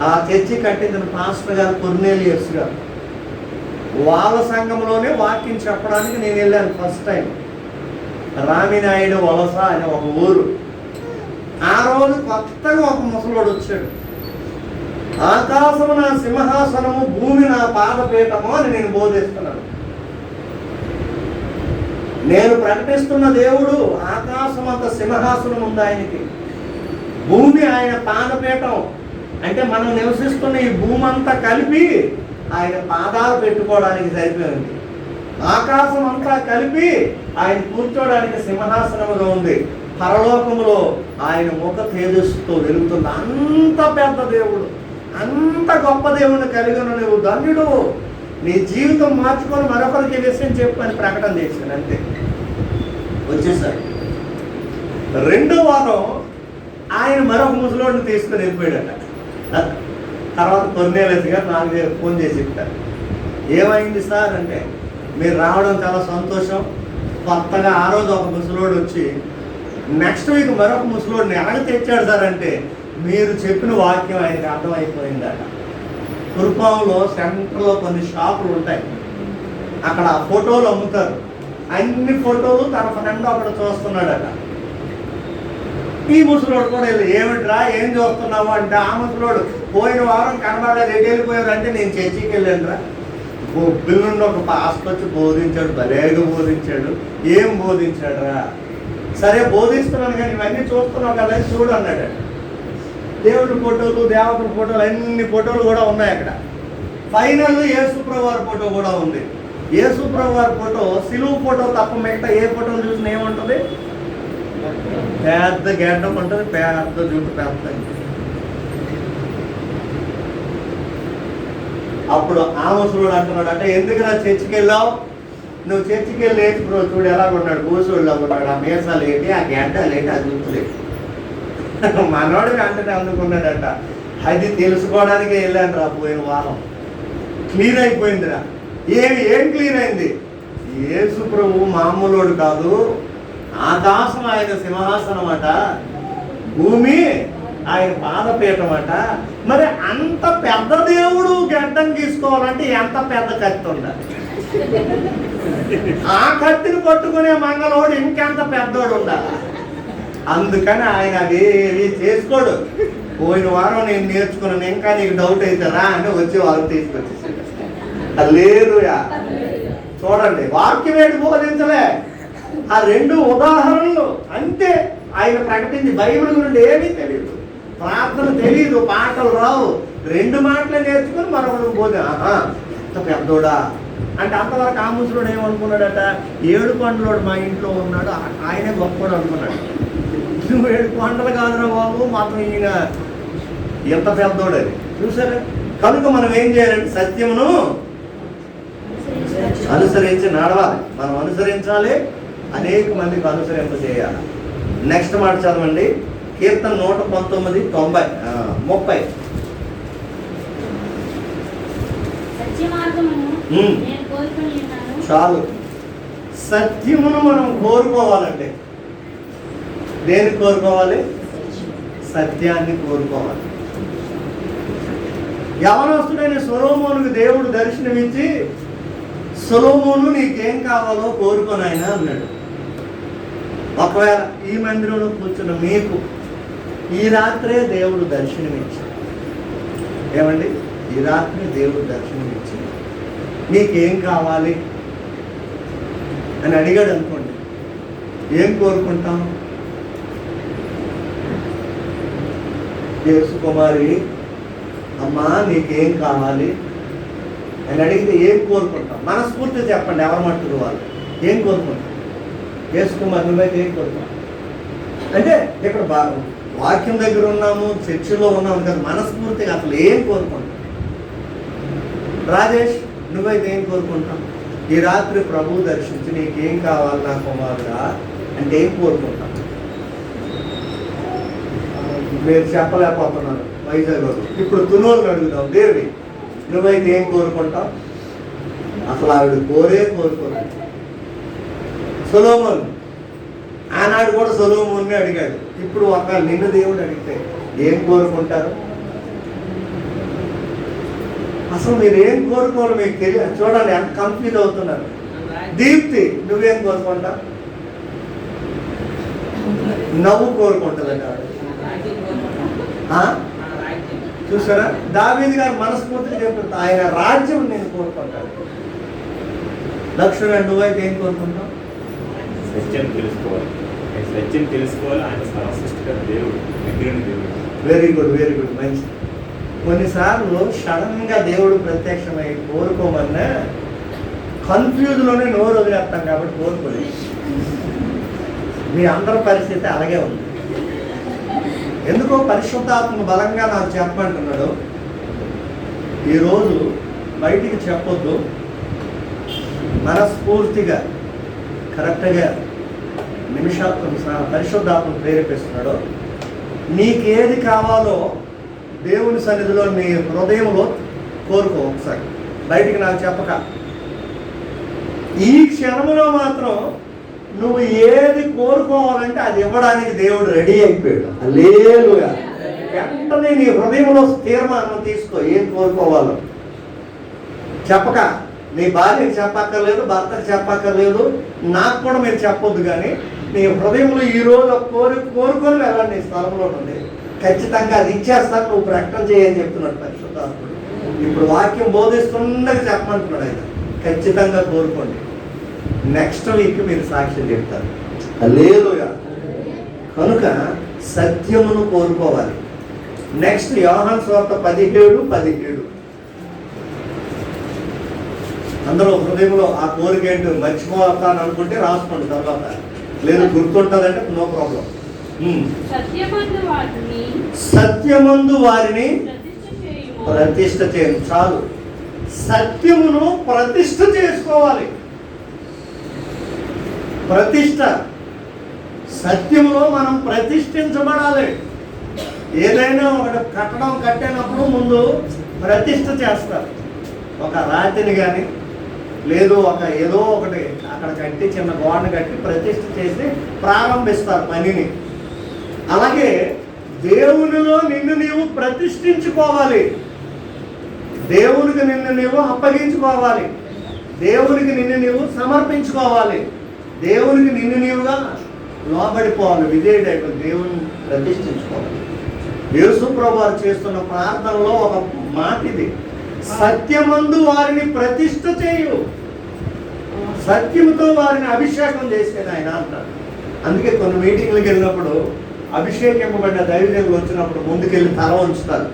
ఆ చర్చి కట్టించిన పాస్టర్ గారు కొర్నేలియస్ గారు, వాళ్ళ సంఘంలోనే వాక్యం చెప్పడానికి నేను వెళ్ళాను ఫస్ట్ టైం. రామినాయుడు వలస అనే ఒక ఊరు. ఆ రోజు కొత్తగా ఒక ముసలోడు వచ్చాడు. ఆకాశము నా సింహాసనము, భూమి నా పాదపీఠము అని నేను బోధిస్తున్నాను. నేను ప్రకటిస్తున్న దేవుడు ఆకాశం అంత సింహాసనం ఉంది ఆయనకి, భూమి ఆయన పాదపీఠం. అంటే మనం నివసిస్తున్న ఈ భూమి అంతా కలిపి ఆయన పాదాలు పెట్టుకోవడానికి సరిపోయింది. ఆకాశం అంతా కలిపి ఆయన కూర్చోడానికి సింహాసనముగా ఉంది. పరలోకములో ఆయన ముఖ తేజస్సుతో వెలుగుతుంది. అంత పెద్ద దేవుడు, అంత గొప్ప దేవుడిని కలిగిన నువ్వు ధన్యుడు. నీ జీవితం మార్చుకొని మరొకరికి విషయం చెప్పని ప్రకటన చేశాను. అంతే, వచ్చేసారు. 2వ వారం ఆయన మరొక ముసలోడిని తీసుకొని వెళ్ళిపోయాడట. తర్వాత కొర్నేలియస్ గారు నాకు ఫోన్ చేసి చెప్తారు, ఏమైంది సార్ అంటే, మీరు రావడం చాలా సంతోషం. కొత్తగా ఆ రోజు ఒక ముసలోడు వచ్చి నెక్స్ట్ వీక్ మరొక ముసలోడిని ఎలాగ తెచ్చాడు సార్ అంటే, మీరు చెప్పిన వాక్యం ఆయనకి అర్థమైపోయిందట. కురుపాంలో సెంటర్లో కొన్ని షాపులు ఉంటాయి. అక్కడ ఫోటోలు అమ్ముతారు. అన్ని ఫోటోలు తన ఫ్రెండ్ అక్కడ చూస్తున్నాడట. ఈ ముసలోడు కూడా వెళ్ళి, ఏమిట్రా ఏం చూస్తున్నావు అంటే, ఆ ముసలోడు పోయిన వారం కనబడలేదు, ఎటు వెళ్ళిపోయారు అంటే, నేను చర్చికి వెళ్ళానురా. బొబ్బిల్ నుండి ఒక పాస్టర్ వచ్చి బోధించాడు, భలేగా బోధించాడు. ఏం బోధించాడురా? సరే బోధిస్తున్నాను కానీ ఇవన్నీ చూస్తున్నావు కదా, చూడు అన్నాడు. దేవుడి ఫోటోలు, దేవతల ఫోటోలు, అన్ని ఫోటోలు కూడా ఉన్నాయి అక్కడ. ఫైనల్ యేసుప్రభు వారి ఫోటో కూడా ఉంది. యేసుప్రభు వారి ఫోటో సిలువు ఫోటో తప్ప మిగతా ఏ ఫోటోలు చూసినా ఏముంటుంది? పెద్ద గడ్డం ఉంటుంది, పెద్ద జుట్టు పెద్ద. అప్పుడు ఆ ముసలోడు అంటున్నాడు అంటే, ఎందుకు నా చర్చికి వెళ్ళావు? నువ్వు చర్చికి వెళ్ళి యేసుప్రభు చూడు ఎలాగున్నాడు, భూసోళ్ళ ఉన్నాడు. ఆ మీసాలు ఏంటి, ఆ గడ్డలు ఏంటి, ఆ జుట్టులేంటి. మనోడికి అంటే అందుకున్నాడట. అది తెలుసుకోవడానికే వెళ్ళాను రా పోయిన వారం. క్లియర్ అయిపోయిందిరా. ఏం క్లియర్ అయింది? యేసు ప్రభు మామూలోడు కాదు, ఆకాశం ఆయన సింహాసనం అట, భూమి ఆయన పాదపీఠం అట. మరి అంత పెద్ద దేవుడు గడ్డం తీసుకోవాలంటే ఎంత పెద్ద కత్తి ఉండాలి? ఆ కత్తిని పట్టుకునే మంగళోడు ఇంకెంత పెద్దోడు ఉండాలి. అందుకని ఆయన అవేవి చేసుకోడు. పోయిన వారం నేను నేర్చుకున్నాను, ఇంకా నీకు డౌట్ అవుతారా అని వచ్చి వాళ్ళు తీసుకొచ్చేసాడు. హల్లెలూయా. చూడండి, వాక్యం ఏంటి బోధించలే, ఆ రెండు ఉదాహరణలు అంతే. ఆయన ప్రకటించి బైబిల్ గురించి ఏమీ తెలియదు, ప్రార్థన తెలియదు, పాటలు రావు, రెండు మాటలే నేర్చుకుని మరొకరు బోధ. ఇంత పెద్దోడా అంటే అంతవరకు ఆ ముసలోడు ఏమనుకున్నాడట, 7 కొండలోడు మా ఇంట్లో ఉన్నాడు, ఆయనే గొప్పడు అనుకున్నాడు. నువ్వు 7 కొండలు కాదురా బాబు, మాత్రం ఈయన ఎంత పెద్దోడని చూసారా. కనుక మనం ఏం చేయాలంటే సత్యమును అనుసరించి నడవాలి. మనం అనుసరించాలి, అనేక మందికి అనుసరింప చేయాలి. నెక్స్ట్ మాట చదవండి, కీర్తన 119, 30. చాలు. సత్యమును మనం కోరుకోవాలండి. దేన్ని కోరుకోవాలి? సత్యాన్ని కోరుకోవాలి. యవనస్తుడైన సొలొమోనుకు దేవుడు దర్శనమిచ్చి, సొలొమోను నీకేం కావాలో కోరుకోనైనా అన్నాడు. ఒకవేళ ఈ మందిరంలో కూర్చున్న మీకు ఈ రాత్రే దేవుడు దర్శనమిచ్చి, ఏమండి, ఈ రాత్రి దేవుడు దర్శనమిచ్చి నీకేం కావాలి అని అడిగాడు అనుకోండి, ఏం కోరుకుంటాం? యేసు కుమారి, అమ్మా నీకేం కావాలి అని అడిగితే ఏం కోరుకుంటాం? మనస్ఫూర్తిగా చెప్పండి, ఎవరు మట్టుకు వాళ్ళు ఏం కోరుకుంటాం? యేసు కుమార్ నువ్వైతే ఏం కోరుకుంటాం? అంటే ఇక్కడ వాక్యం దగ్గర ఉన్నాము, చర్చిలో ఉన్నాము కదా, మనస్ఫూర్తిగా అసలు ఏం కోరుకుంటాం? రాజేష్ నువ్వైతే ఏం కోరుకుంటాం? ఈ రాత్రి ప్రభు దర్శించి నీకేం కావాలి నా కుమారుడా అంటే ఏం కోరుకుంటాం? మీరు చెప్పలేకపోతున్నారు వైజాగ్ రోజు. ఇప్పుడు తునోళ్ళు అడుగుదాం, దేవి నువ్వైతే ఏం కోరుకుంటావు? అసలు ఆవిడ కోరుకోరు. సొలొమోను ఆనాడు కూడా సొలొమోన్ని అడిగాడు. ఇప్పుడు ఒకవేళ నిన్ను దేవుడు అడిగితే ఏం కోరుకుంటారు? అసలు మీరు ఏం కోరుకోవాలి మీకు తెలియదు. చూడండి ఎంత కన్ఫ్యూజ్ అవుతున్నారు. దీప్తి నువ్వేం కోరుకుంటావు? నవ్వు కోరుకుంటుందండి ఆవిడ. చూసారా, దావీదు గారు మనస్ఫూర్తిగా చెప్తుంది, ఆయన రాజ్యం నేను కోరుకుంటాను. లక్ష్మణ్ నువ్వైతే ఏం కోరుకుంటావు? సత్యం తెలుసుకోవాలి. సత్యం తెలుసుకోవాలి. ఆయన సృష్టికర్త దేవుడు, విగ్రహం దేవుడు. వెరీ గుడ్, వెరీ గుడ్, మంచి. కొన్నిసార్లు సడన్ గా దేవుడు ప్రత్యక్షమై కోరుకోమన్నా కన్ఫ్యూజ్లోనే నోరు వదిలేస్తాం కాబట్టి కోరుకోలేదు. మీ అందరి పరిస్థితి అలాగే ఉంది. ఎందుకో పరిశుద్ధాత్మ బలంగా నాకు చెప్పమంటున్నాడు, ఈరోజు బయటికి చెప్పొద్దు, మనస్ఫూర్తిగా కరెక్ట్గా నిమిషాత్మ పరిశుద్ధాత్మ ప్రేరేపిస్తున్నాడు. నీకేది కావాలో దేవుని సన్నిధిలో నీ హృదయంలో కోరుకో. ఒకసారి బయటికి నాకు చెప్పక, ఈ క్షణంలో మాత్రం నువ్వు ఏది కోరుకోవాలంటే అది ఇవ్వడానికి దేవుడు రెడీ అయిపోయాడు. హల్లెలూయా. వెంటనే నీ హృదయంలో తీర్మానం తీసుకో, ఏం కోరుకోవాలో చెప్పక. నీ భార్యకి చెప్పక్కర్లేదు, భర్తకు చెప్పక్కర్లేదు, నాకు కూడా మీరు చెప్పొద్దు. కానీ నీ హృదయంలో ఈరోజు కోరుకొని వెళ్ళండి. నీ స్థలంలో ఉంది ఖచ్చితంగా అది ఇచ్చేస్తాను, నువ్వు ప్రకటన చేయని చెప్తున్నాడు పరిశుద్ధాత్ముడు. ఇప్పుడు వాక్యం బోధిస్తుండగా చెప్పమంటున్నాడు ఆయన. ఖచ్చితంగా కోరుకోండి. నెక్స్ట్ వీక్ మీరు సాక్ష్యం చెప్తారు. హల్లెలూయా. కనుక సత్యమును కోరుకోవాలి. నెక్స్ట్ యోహాను సువార్త 17:17. అందరూ హృదయంలో ఆ కోరిక ఏంటో మర్చిపోతాను అనుకుంటే రాసుకోండి, తర్వాత లేదు గుర్తుంటుందంటే నో ప్రాబ్లం. సత్యమందు వారిని ప్రతిష్ఠ చేయండి. చాలు, సత్యమును ప్రతిష్ఠ చేసుకోవాలి. ప్రతిష్ఠ, సత్యములో మనం ప్రతిష్ఠించబడాలి. ఏదైనా ఒకటి కట్టడం కట్టినప్పుడు ముందు ప్రతిష్ఠ చేస్తారు. ఒక రాతిని కానీ లేదు ఏదో ఒకటి అక్కడ కట్టి చిన్న గోడను కట్టి ప్రతిష్ఠ చేసి ప్రారంభిస్తారు పనిని. అలాగే దేవునిలో నిన్ను నీవు ప్రతిష్ఠించుకోవాలి. దేవునికి నిన్ను నీవు అప్పగించుకోవాలి. దేవునికి నిన్ను నీవు సమర్పించుకోవాలి. దేవునికి నిన్ను నీవుగా లోబడిపోవాలి. విధేయుడైపు దేవుని ప్రతిష్ఠించుకోవాలి. యేసు ప్రభువు చేస్తున్న ప్రార్థనలో ఒక మాట ఇది, సత్యమందు వారిని ప్రతిష్ఠ చేయు, సత్యముతో వారిని అభిషేకం చేసేది ఆయన అంటారు. అందుకే కొన్ని మీటింగ్లకు వెళ్ళినప్పుడు అభిషేకింపబడిన దైవజనులు వచ్చినప్పుడు ముందుకెళ్ళి తల ఉంచుతారు.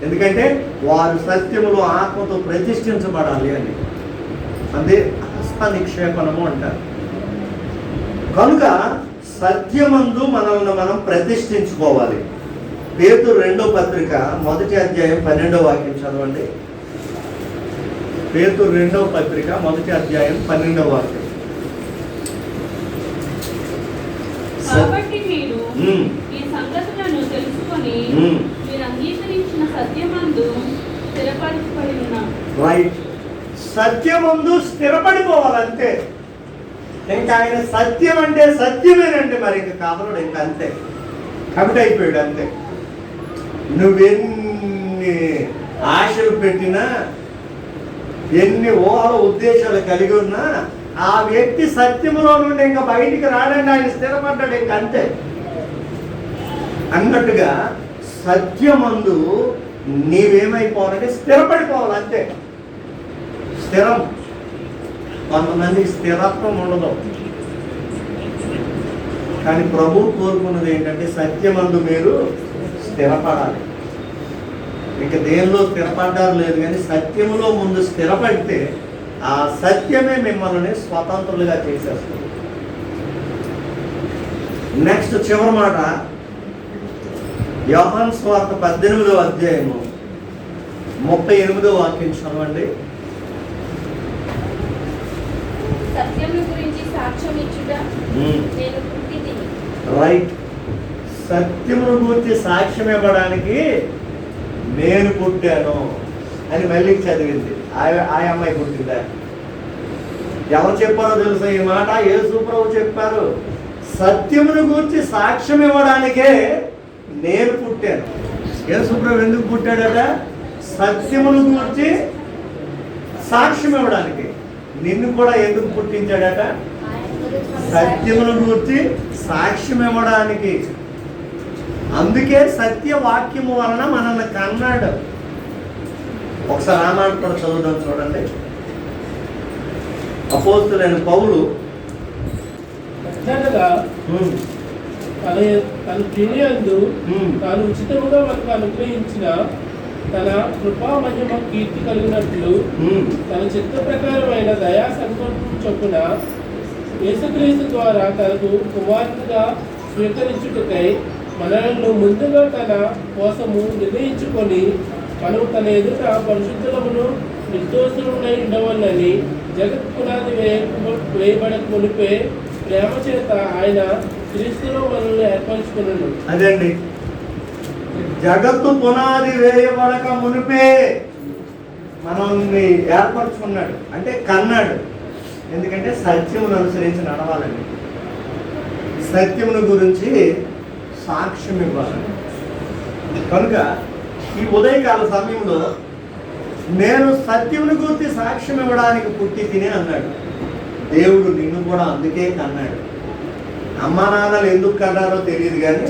ఎందుకంటే వారు సత్యములో ఆత్మతో ప్రతిష్ఠించబడాలి అని. అదే హస్త నిక్షేపణము అంటారు. కనుక సత్యమందు మనల్ని మనం ప్రతిష్ఠించుకోవాలి. పేతురు 2వ పత్రిక 1వ అధ్యాయం 12వ వాక్యం చదవండి. పేతురు 2వ పత్రిక 1వ అధ్యాయం 12వ వాక్యం. కాబట్టి మీరు ఈ సంగతులను తెలుసుకొని మీరు అంగీకరించిన సత్యమందు స్థిరపరచబడి ఉన్నారు. రైట్, సత్యమందు స్థిరపడిపోవాలంతే. ఇంకా ఆయన సత్యం అంటే సత్యమేనండి, మరి ఇంకా కాదనుడు ఇంకా అంతే, కమిట్ అయిపోయాడు అంతే. నువ్వెన్ని ఆశలు పెట్టినా, ఎన్ని ఊహల ఉద్దేశాలు కలిగి ఉన్నా ఆ వ్యక్తి సత్యములో నుండి ఇంకా బయటికి రాడండి. ఆయన స్థిరపడ్డాడు ఇంకా అంతే. అన్నట్టుగా సత్యమందు నీవేమైపోవాలంటే స్థిరపడిపోవాలి అంతే. స్థిరం, కొంతమందికి స్థిరత్వం ఉండదు. కానీ ప్రభువు కోరుకున్నది ఏంటంటే సత్యమందు మీరు స్థిరపడాలి. ఇక దేనిలో స్థిరపడ్డారు లేదు, కానీ సత్యములో ముందు స్థిరపడితే ఆ సత్యమే మిమ్మల్ని స్వతంత్రులుగా చేసేస్తుంది. నెక్స్ట్ చివరి మాట, యోహాను సువార్త 18వ అధ్యాయము 38వ వాక్యం చదవండి. సత్యము గురించి సాక్ష్యం ఇచ్చుట నేను పుట్టితిని. రైట్, సత్యమును గురించి సాక్ష్యం ఇవ్వడానికి నేను పుట్టాను అని మళ్ళీ చదివింది. ఆ అమ్మాయి పుట్టిందా? ఎవరు చెప్పారో తెలుసా ఈ మాట? యేసు ప్రభు చెప్పారు. సత్యమును గురించి సాక్ష్యం ఇవ్వడానికే నేను పుట్టాను. యేసు ప్రభు ఎందుకు పుట్టాడట? సత్యమును గురించి సాక్ష్యం ఇవ్వడానికి. నిన్ను కూడా ఎందుకు పుట్టించాడట? సత్యమును గురించి సాక్ష్యం ఇవ్వడానికి. అందుకే సత్యవాక్యము వలన మనల్ని కన్నాడు. ఒకసారి ఆ మాట కూడా చదువుదాం, చూడండి. అపోస్తులైన పౌలు తన ప్రియులందు తాను ఉచితముగా మనకు అనుగ్రహించిన తన కృపా మహిమ కీర్తి కలిగినట్లు తన చిత్త ప్రకారమైన దయా సంకల్పం చొప్పున యేసుక్రీస్తు ద్వారా తనకు కుమారునిగా స్వీకరించుటకై మనలను ముందుగా తన కోసము నిర్ణయించుకొని మనము తన ఎదుట పరిశుద్ధులమును నిర్దోషులమునై ఉండవలనని జగత్ పునాది వేయబడక మునిపే ప్రేమ చేత ఆయన క్రీస్తులో మనల్ని ఏర్పరచుకున్నాడు. అదండి, జగత్తు పునాది వేయబడక మునిపే మనల్ని ఏర్పరచుకున్నాడు అంటే కన్నాడు. ఎందుకంటే సత్యమును అనుసరించి నడవాలండి, సత్యమును గురించి సాక్ష్యం ఇవ్వాలి. కనుక ఈ ఉదయకాల సమయంలో నేను సత్యమును గురించి సాక్ష్యం ఇవ్వడానికి పుట్టి తిని అన్నాడు. దేవుడు నిన్ను కూడా అందుకే కన్నాడు. అమ్మా నాన్నలు ఎందుకు కన్నారో తెలియదు, కానీ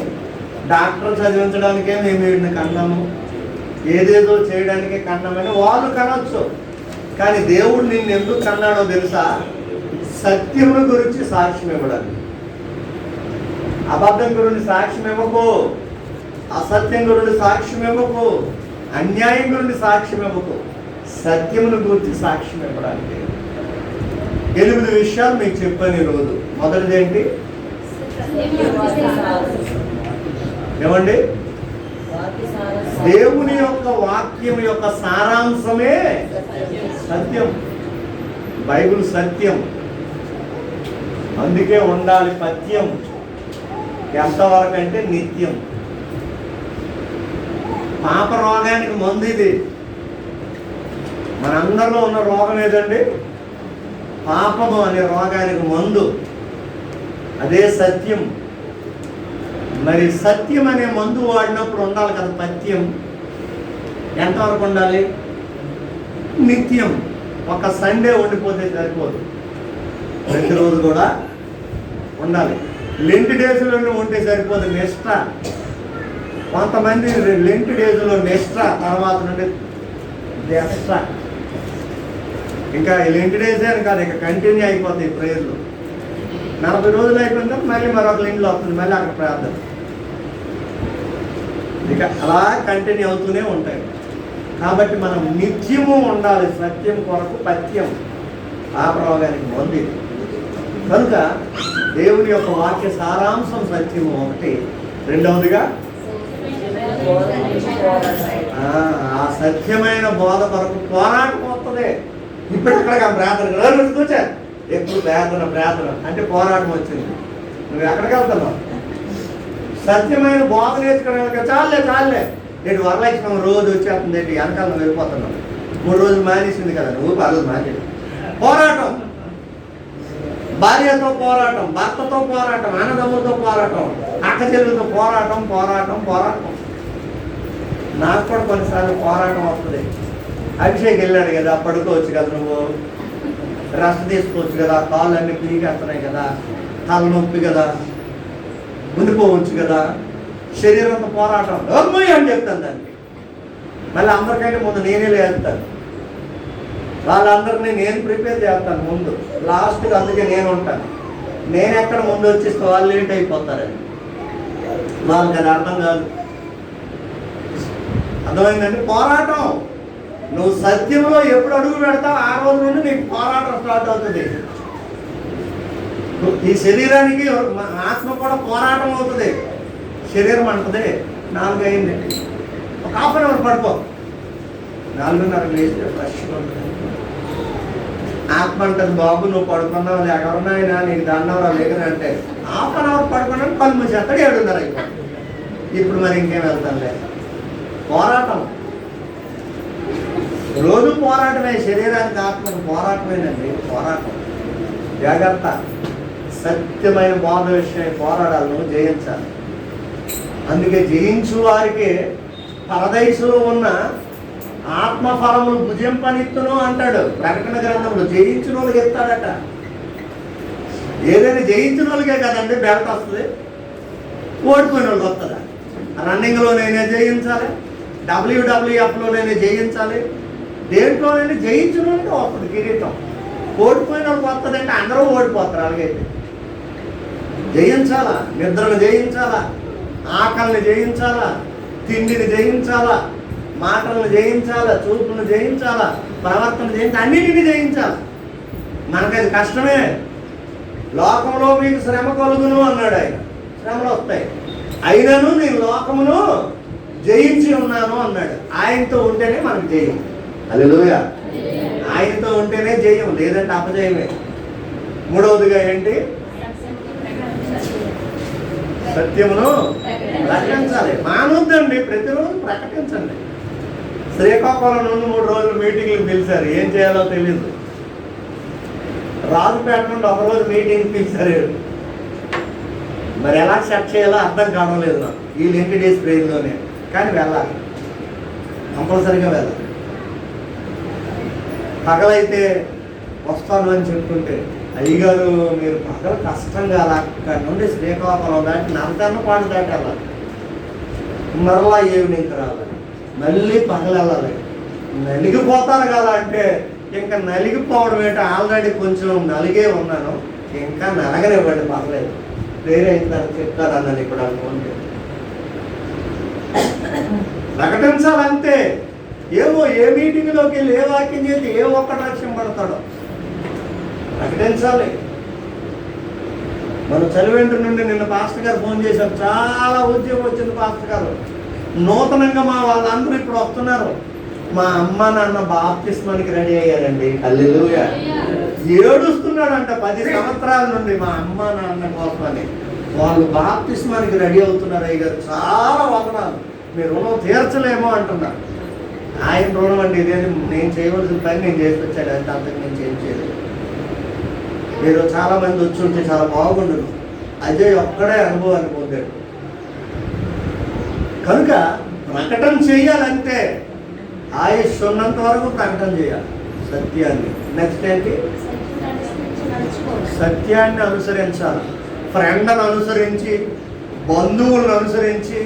డాక్టర్ చదివించడానికే మేము వీడిని కన్నాము, ఏదేదో చేయడానికే కన్నామని వాళ్ళు కనొచ్చు. కానీ దేవుడు నిన్ను ఎందుకు కన్నాడో తెలుసా? సత్యమును గురించి సాక్ష్యం ఇవ్వడానికి. అబద్ధం గురించి సాక్ష్యం ఇవ్వకు, అసత్యం గురించి సాక్ష్యం ఇవ్వకు, అన్యాయం గురించి సాక్ష్యం ఇవ్వకు, సత్యమును గురించి సాక్ష్యం ఇవ్వడానికి. 8 విషయాలు మీకు చెప్పాను ఈరోజు. మొదటిది ఏంటి? ఏమండి? దేవుని యొక్క వాక్యం యొక్క సారాంశమే సత్యం. బైబిల్ సత్యం, అందుకే ఉండాలి పథ్యం. ఎంతవరకు అంటే నిత్యం. పాప రోగానికి మందు ఇది. మనందరిలో ఉన్న రోగం ఏదండి? పాపము అనే రోగానికి మందు, అదే సత్యం. మరి సత్యం అనే మందు వాడినప్పుడు ఉండాలి కదా పథ్యం. ఎంతవరకు ఉండాలి? నిత్యం. ఒక సండే ఉండిపోతే సరిపోదు, ప్రతిరోజు కూడా ఉండాలి. లెంట్ డేస్లో ఉంటే సరిపోదు, నిష్ఠ. కొంతమంది లెంట్ డేస్లో నిష్ఠ, తర్వాత నుండి నిష్ఠ. ఇంకా లెంట్ డేస్ అని కాదు, ఇంకా కంటిన్యూ అయిపోతాయి ప్రేయర్లు. 40 రోజులు అయిపోయిన తర్వాత మళ్ళీ మరొక లెంట్లో వస్తుంది, మళ్ళీ అక్కడ ప్రార్థన. ఇక అలా కంటిన్యూ అవుతూనే ఉంటాయి. కాబట్టి మనం నిత్యము ఉండాలి సత్యం కొరకు పథ్యం. ఆ రోగానికి మంది కనుక దేవుని యొక్క వాక్య సారాంశం సత్యము ఒకటి. రెండవదిగా ఆ సత్యమైన బోధ కొరకు పోరాటం వస్తుంది. ఇప్పుడు ఎక్కడికి ప్రార్థన కూర్చో, ఎప్పుడు ప్రార్థన అంటే పోరాటం వచ్చింది. నువ్వు ఎక్కడికి వెళ్తున్నావు? సత్యమైన బోధ నేర్చుకోవడానికి చాలే నేను వరలక్ష్మి రోజు వచ్చేస్తుంది ఏంటి, వెనకాల నువ్వు వెళ్ళిపోతున్నావు. 3 రోజులు మానేసింది కదా, నువ్వు పర్లేదు మానేది. పోరాటం, భార్యతో పోరాటం, భర్తతో పోరాటం, అన్నదమ్ములతో పోరాటం, అక్క చెల్లెలతో పోరాటం. నాకు కూడా కొన్నిసార్లు పోరాటం వస్తుంది. అభిషేక్ వెళ్ళాడు కదా, పడుకోవచ్చు కదా, నువ్వు రెస్ట్ తీసుకోవచ్చు కదా, కాళ్ళు అన్నీ పీకేస్తున్నాయి కదా, తలనొప్పి కదా, ఉండిపోవచ్చు కదా. శరీరంతో పోరాటం అమ్మాయి అని చెప్తాను దానికి. మళ్ళీ అందరికంటే ముందు నేనే లేస్తాను, వాళ్ళందరినీ నేను ప్రిపేర్ చేస్తాను ముందు, లాస్ట్కి అందుకే నేను ఉంటాను. నేను ఎక్కడ ముందు వచ్చేస్తే వాళ్ళు లేట్ అయిపోతారని వాళ్ళకి అది అర్థం కాదు. అర్థమైందండి? పోరాటం. నువ్వు సత్యంలో ఎప్పుడు అడుగు పెడతావు ఆ రోజు నుండి నీకు పోరాటం స్టార్ట్ అవుతుంది. ఈ శరీరానికి ఆత్మ కూడా పోరాటం అవుతుంది. శరీరం అంటది 4 అయింది, ఒక ½ అవర్ పడుకో, 4:30 లేస్తే ఫ్రెష్గా ఉంటుంది. ఆత్మ అంటది బాబు నువ్వు పడుకున్నావు ఎవరున్నాయినా నీకు దండవరా లేకనంటే ½ అవర్ పడుకున్నాను, కళ్ళు మూసేస్తాడు 7:30 అయిపోతుంది. ఇప్పుడు మరి ఇంకేం వెళ్తానులే. పోరాటం, రోజు పోరాటమే. శరీరానికి ఆత్మకు పోరాటమేనండి, పోరాటం. జాగ్రత్త. సత్యమైన బోధ విషయం పోరాడాలి, నువ్వు జయించాలి. అందుకే జయించు వారికి పరదైసులో ఉన్న ఆత్మఫలములు భుజింపనిత్తును అంటాడు ప్రకటన గ్రంథంలో. జయించిన వాళ్ళకి ఎత్తాడట. ఏదైనా జయించిన వాళ్ళకే కదండి బెల్ట్ వస్తుంది, ఓడిపోయిన వాళ్ళకి వస్తుందా? రన్నింగ్లోనైనా జయించాలి, WWFలోనైనా జయించాలి, దేంట్లోనైనా జయించిన వాళ్ళకి వస్తుంది కిరీటం. ఓడిపోయిన వాళ్ళకి వస్తుంది అంటే అందరూ ఓడిపోతారు. అలాగైతే జయించాలా, నిద్రను జయించాలా, ఆకలిని జయించాలా, తిండిని జయించాలా, మాటలను జయించాలా, చూపులను జయించాలా, ప్రవర్తన జయించాలి, అన్నిటిని జయించాలి. మనకది కష్టమే. లోకంలో మీకు శ్రమ కలుగును అన్నాడు ఆయన. శ్రమలు వస్తాయి, అయినను నేను లోకమును జయించి ఉన్నాను అన్నాడు. ఆయనతో ఉంటేనే మనకు జయం. హల్లెలూయా. ఆయనతో ఉంటేనే జయం, లేదంటే అపజయమే. మూడవదిగా ఏంటి? సత్యమును ప్రకటించాలి. మానొద్దండి, ప్రతిరోజు ప్రకటించండి. శ్రీకాకుళం నుండి 3 రోజులు మీటింగ్లు పిలిచారు, ఏం చేయాలో తెలీదు. రాజుపేట నుండి 1 రోజు మీటింగ్ పిలిచారు, మరి ఎలా సెట్ చేయాలో అర్థం కావడం లేదు నాకు ఈ లెంట్ డేస్ ప్రేయర్లోనే. కానీ వెళ్ళాలి, కంపల్సరీగా వెళ్ళాలి. పగలైతే వస్తాను అని చెప్తుంటే, అయ్యగారు మీరు పగల కష్టంగా అలా అక్కడి నుండి శ్రీకాకుళం దాటి నరకన్నపాడు దాటి వెళ్ళాలి, మరలా ఈవినింగ్ రావాలి, మళ్ళీ పగలు వెళ్ళాలి. నలిగిపోతారు కదా అంటే ఇంకా నలిగిపోవడం ఏంటి, ఆల్రెడీ కొంచెం నలిగే ఉన్నాను, ఇంకా నలగనివ్వండి పర్లేదు, వేరే అయిందని చెప్తారు అన్నది ఇప్పుడు అనుకోండి. ప్రకటించాలంతే. ఏమో ఏ మీటింగ్లోకి వెళ్ళి ఏ వాక్యం చేసి ఏ ఒక్కటి లక్ష్యం పడతాడో ప్రకటించాలి. మన చలివెంట్రు నుండి నిన్న పాస్టర్ గారు ఫోన్ చేశారు, చాలా ఉద్యోగం వచ్చింది పాస్టర్ గారు, నూతనంగా మా వాళ్ళందరూ ఇప్పుడు వస్తున్నారు, మా అమ్మ నాన్న బాప్తిస్మానికి రెడీ అయ్యారండి. హల్లెలూయా. ఏడుస్తున్నాడంట 10 సంవత్సరాల నుండి మా అమ్మ నాన్న కోసమని. వాళ్ళు బాప్తిస్మానికి రెడీ అవుతున్నారు. అయ్యారు చాలా వందనాలు, మీరు రుణం తీర్చలేమో అంటున్నారు. ఆయన రుణం అండి ఇదేది, నేను చేయవలసిన పని నేను చేసి వచ్చాను, అంటే అంతకు నేను ఏం చేయలేదు. మీరు చాలా మంది వచ్చి ఉంటే చాలా బాగుండదు. అజయ్ ఒక్కడే అనుభవాన్ని పొందాడు. కనుక ప్రకటన చేయాలంటే ఆయుష్ ఉన్నంత వరకు ప్రకటన చేయాలి సత్యాన్ని. నెక్స్ట్ ఏంటి? సత్యాన్ని అనుసరించాలి. ఫ్రెండ్ని అనుసరించి, బంధువులను అనుసరించి,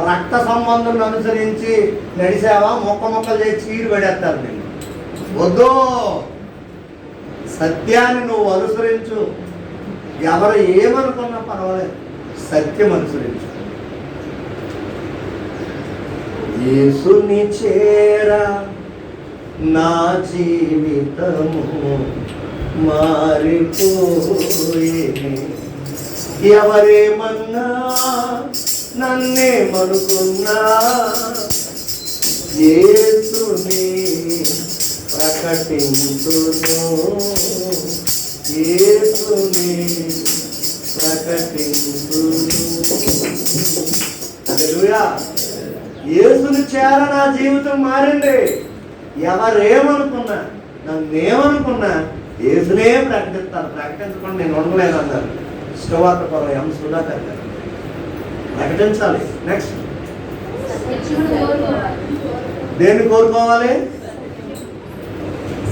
రక్త సంబంధులను అనుసరించి నడిచావా మొక్కలు చేసి చీరు పడేస్తారు నేను. వద్దు, సత్యాన్ని నువ్వు అనుసరించు. ఎవరు ఏమనుకున్నా పర్వాలేదు, సత్యం అనుసరించు. యేసుని చేరా నా జీవితము మారిపోయే, ఎవరేమన్నా నన్నేమనుకున్నా యేసుని ప్రకటించును, యేసుని ప్రకటించును. హల్లెలూయా. యేసుని చేర నా జీవితం మారింది. ఎవరేమనుకున్నా నన్నేమనుకున్నా యేసునే ప్రకటిస్తాను, ప్రకటించకుండా నేను ఉండలేను అన్నారు శివార్తపురం ఎం సుధాకర్ గారు. ప్రకటించాలి. నెక్స్ట్ దేన్ని కోరుకోవాలి?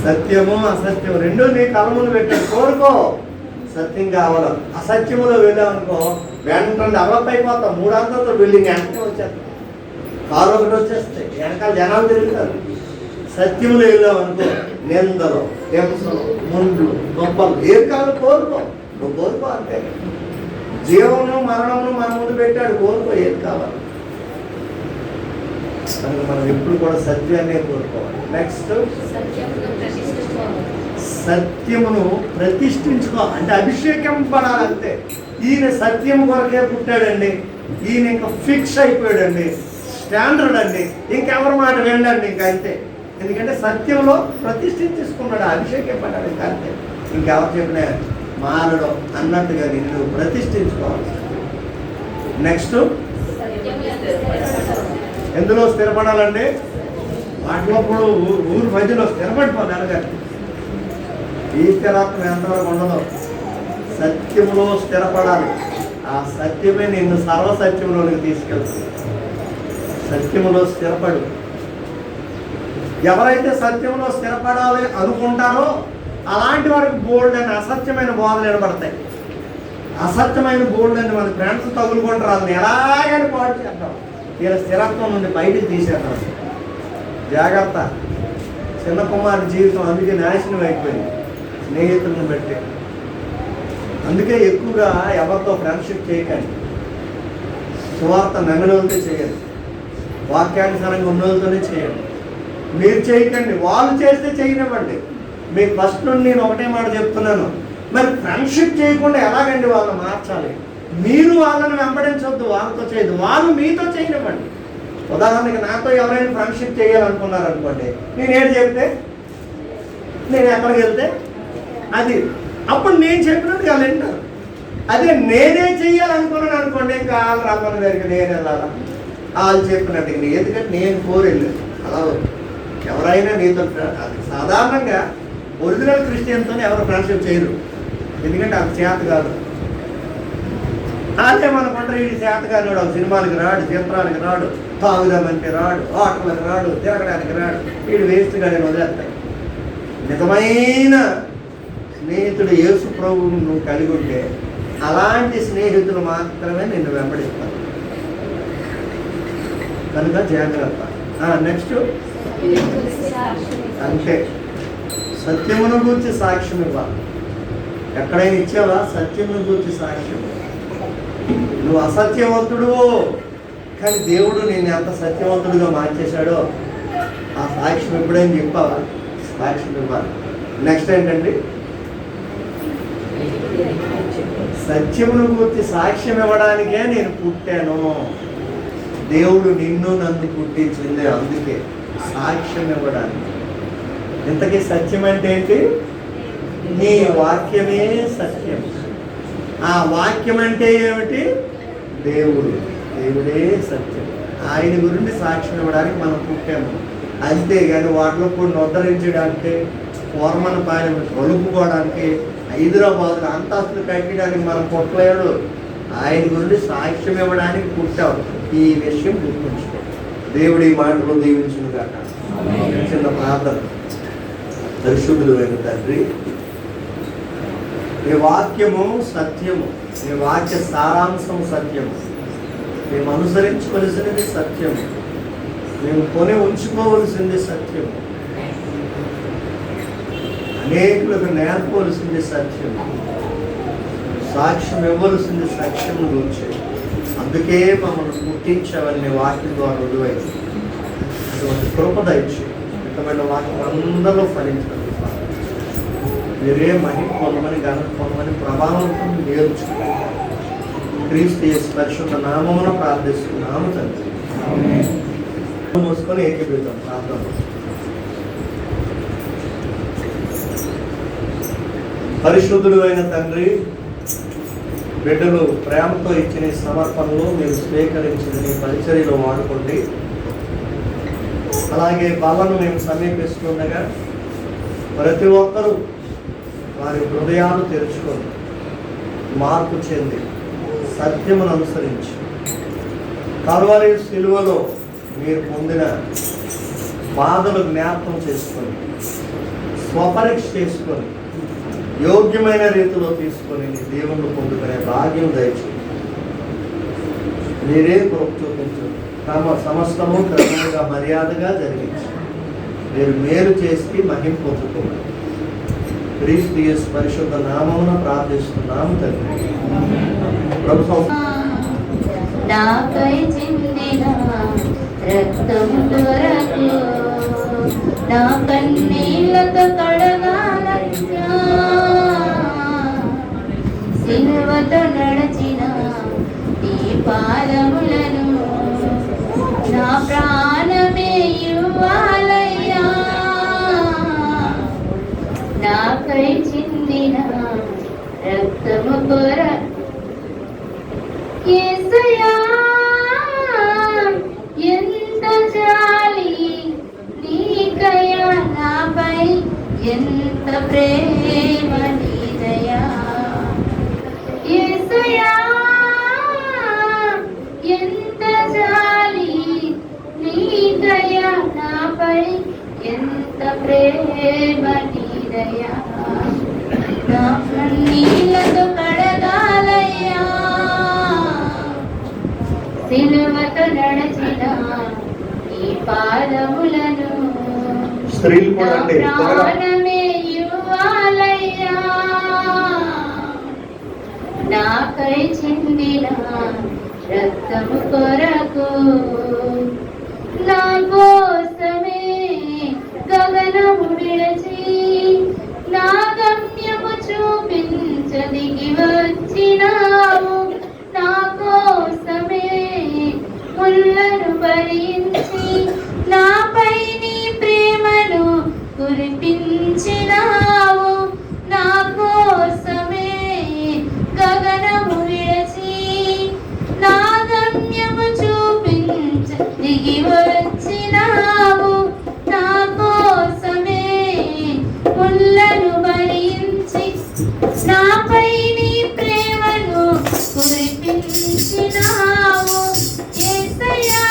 సత్యము అసత్యం రెండు నీ కలములు పెట్టాడు, కోరుకో. సత్యం కావాలి. అసత్యములో వెళ్ళామనుకో వెంటనే డెవలప్ అయిపోతాం. 3 అంతస్తుల బిల్డింగ్ వెంటనే వచ్చేస్తాం, కారు ఒకటి వచ్చేస్తాయి, వెనకాల జనాలు తిరుగుతారు. సత్యములో వెళ్ళామనుకో నిందలు, హింసలు, ముండ్లు, గొప్పలు ఏం కాదు, కోరుకో. నువ్వు కోరుకో అంతే. జీవము మరణమును మన ముందు పెట్టాడు, కోరుకో ఏది కావాలి. కనుక మనం ఎప్పుడు కూడా సత్యాన్నే కోరుకోవాలి. నెక్స్ట్ సత్యమును ప్రతిష్ఠించుకో, అంటే అభిషేకింపడాలంతే. ఈయన సత్యం కొరకే పుట్టాడండి, ఈయన ఇంకా ఫిక్స్ అయిపోయాడండి, స్టాండర్డ్ అండి, ఇంకెవరి మాట వెళ్ళండి ఇంకా అంతే. ఎందుకంటే సత్యంలో ప్రతిష్ఠించుకున్నాడు, అభిషేకింపడాడు ఇంకా అంతే. ఇంకెవరు చెప్పినా మారడం అన్నట్టుగా నిన్ను ప్రతిష్ఠించుకోవాలి. నెక్స్ట్ ఎందులో స్థిరపడాలండి? వాటిలోప్పుడు ఊరు మధ్యలో స్థిరపడిపోదు ఎలాగంటే ఈ స్థిరత్వం ఎంతవరకు ఉండదు. సత్యములో స్థిరపడాలి. ఆ సత్యమే నిన్ను సర్వసత్యంలోనికి తీసుకెళ్తుంది. సత్యములో స్థిరపడు. ఎవరైతే సత్యంలో స్థిరపడాలి అనుకుంటారో అలాంటి వారికి బోల్డ్ అని అసత్యమైన బోధలు నిలబడతాయి. అసత్యమైన బోల్డ్ అని మన ఫ్రెండ్స్ తగులుకుంటారు, వాళ్ళని ఎలాగని పాడు చేద్దాం, వీళ్ళ స్థిరత్వం నుండి బయటికి తీసేద్దాం. జాగ్రత్త. చిన్న కుమారుడి జీవితం అందుకే నాశనం అయిపోయింది స్నేహితులను బట్టి. అందుకే ఎక్కువగా ఎవరితో ఫ్రెండ్షిప్ చేయకండి. సువార్త నమ్మినోళ్ళతో చేయండి, వాక్యానుసారంగా ఉన్నోళ్ళతోనే చేయండి. మీరు చేయకండి, వాళ్ళు చేస్తే చేయనివ్వండి. మీకు ఫస్ట్ నుండి నేను ఒకటే మాట చెప్తున్నాను, మరి ఫ్రెండ్షిప్ చేయకుండా ఎలాగండి వాళ్ళని మార్చాలి? మీరు వాళ్ళని వెంబడించవద్దు, వాళ్ళతో చేయదు, వాళ్ళు మీతో చేయనివ్వండి. ఉదాహరణకి నాతో ఎవరైనా ఫ్రెండ్షిప్ చేయాలనుకున్నారనుకోండి, నేను ఏడు చెప్తే, నేను ఎక్కడికి వెళ్తే అది అప్పుడు నేను చెప్పినట్టు వాళ్ళు వింటారు. అదే నేనే చెయ్యాలనుకున్నాను అనుకోండి, ఇంకా వాళ్ళు రమ్మని దగ్గరికి నేను వెళ్ళాలా, వాళ్ళు చెప్పినట్టు. ఎందుకంటే నేను కోరెళ్ళాను. అలా ఎవరైనా నీతో అది సాధారణంగా ఒరిజినల్ క్రిస్టియన్తో ఎవరు ఫ్రెండ్షిప్ చేయరు, ఎందుకంటే అది చేత కాదు. అదే మనకుంటారు, వీడి చేత కాదు, సినిమాలకి రాడు, చిత్రానికి రాడు, తాగుదామంటే రాడు, ఆటలకు రాడు, తిరగడానికి రాడు, వీడు వేస్ట్ గాడిని వదిలేస్తాడు. నిజమైన స్నేహితుడు యేసు ప్రభువుని నువ్వు కలిగి ఉంటే అలాంటి స్నేహితులు మాత్రమే నిన్ను వెంబడిస్తారు. కనుక జాగ్రత్త. నెక్స్ట్ అంటే సత్యమును గూర్చి సాక్ష్యం ఇవ్వాలి. ఎక్కడైనా ఇచ్చావా సత్యమును గూర్చి సాక్ష్యం? నువ్వు అసత్యవంతుడు కానీ దేవుడు నేను ఎంత సత్యవంతుడిగా మార్చేశాడో ఆ సాక్ష్యం ఎప్పుడైనా చెప్పావా? సాక్ష్యం ఇవ్వాలి. నెక్స్ట్ ఏంటండి? సత్యమును గురించి సాక్ష్యం ఇవ్వడానికే నేను పుట్టాను. దేవుడు నిన్ను నన్ను పుట్టించింది అందుకే సాక్ష్యం ఇవ్వడానికి. ఇంతకీ సత్యం అంటే ఏంటి? నీ వాక్యమే సత్యం. ఆ వాక్యం అంటే ఏమిటి? దేవుడు. దేవుడే సత్యం. ఆయన గురించి సాక్ష్యం ఇవ్వడానికి మనం పుట్టాము. అంతేగాని వాటిలో కొన్ని ఉద్ధరించడానికి, కోరమనపాలెం కొలుపుకోవడానికి, హైదరాబాద్లో అంతస్తులు కట్టడానికి మనం పుట్టలేడు. ఆయన గురించి సాక్ష్యం ఇవ్వడానికి పుట్టావు. ఈ విషయం గుర్తుంచుకో. దేవుడి మాటలు దీవించును కాక. చిన్న ప్రార్థన. పరిశుద్ధులు అయిన తండ్రి, ఈ వాక్యము సత్యము, ఈ వాక్య సారాంశం సత్యము. మేము అనుసరించుకోవలసినది సత్యము, మేము కొని ఉంచుకోవలసింది సత్యము, అనేకులకు నేర్పవలసింది సత్యము, సాక్ష్యం ఇవ్వవలసింది సత్యము గురించి. అందుకే మమ్మల్ని పుట్టించవన్నీ వాక్యం ద్వారా రుజువైంది. అటువంటి కృప దయచి మితమైన వాక్యం అందరూ ఫలించడం, మీరే మహిమ పొందమని, ఘనత పొందమని, ప్రభావంతో నేర్చుకుని క్రీస్తు యేసు పరిశుద్ధ నామమున ప్రార్థిస్తున్నాము తండ్రి. మూసుకొని ఏకీభూతం ప్రార్థన. పరిశుద్ధుడు అయిన తండ్రి, బిడ్డలు ప్రేమతో ఇచ్చిన సమర్పణలు మీరు స్వీకరించిన మీ పరిచర్యలో వాడుకోండి. అలాగే బలను మేము సమీపిస్తుండగా ప్రతి ఒక్కరూ వారి హృదయాలు తెరుచుకొని మార్పు చెంది సత్యమును అనుసరించి కల్వరి శిలువలో మీరు పొందిన బాధలు జ్ఞాపకం చేసుకొని స్వపరీక్ష చేసుకొని యోగ్యమైన రీతిలో తీసుకొని నీ దేవుళ్ళు పొందుకునే భాగ్యం దయచేయండి. మీరే కృప చూపించు. సమస్తము క్రమంగా మర్యాదగా జరిగించి మీరు మేలు చేసి మహిమ పొందుకోండి. క్రీస్తు యేసు పరిశుద్ధ నామమున ప్రార్థిస్తున్నాము తండ్రి. ప్రభుత్వం నాకై చిందిన రక్తము కొరకు నా కన్నీళ్లతో కడగాలయ్యా, సిలువతో నడచిన నీ పాదములను నా ప్రాణమే ఇవ్వాలయ్యా. నాకై చిందిన రక్తము కొరకు యేసయ్యా, ఎంత జాలి నీకయ్యా, నాపై ఎంత ప్రేమ నీదయ్యా. యేసయ్యా, ఎంత జాలి నీకయ్యా, నాపై ఎంత ప్రేమ నీదయ్యా. నా కన్నీళ్లతో కడగాలయ్యా, సిలువతో నడచిన ఈ పాదములను స్త్రీలు కూడా అండి ప్రాణమే ఇవ్వాలయ్యా. నాకై చిందిన రక్తము కొరకు నా కోసమే గగనము విడచి నా గమ్యము చూపించదిగి వచ్చినావు. నా కోసమే ముళ్ళను భరించి నాపై నీ ప్రేమను కురిపించినావు. నా కోసమే గగనము విడచి నా గమ్యము చూపించ దిగి వచ్చినావు. నా కోసమే ముళ్ళను భరించి నాపై నీ ప్రేమను కురిపించినావు. యేసయ్యా,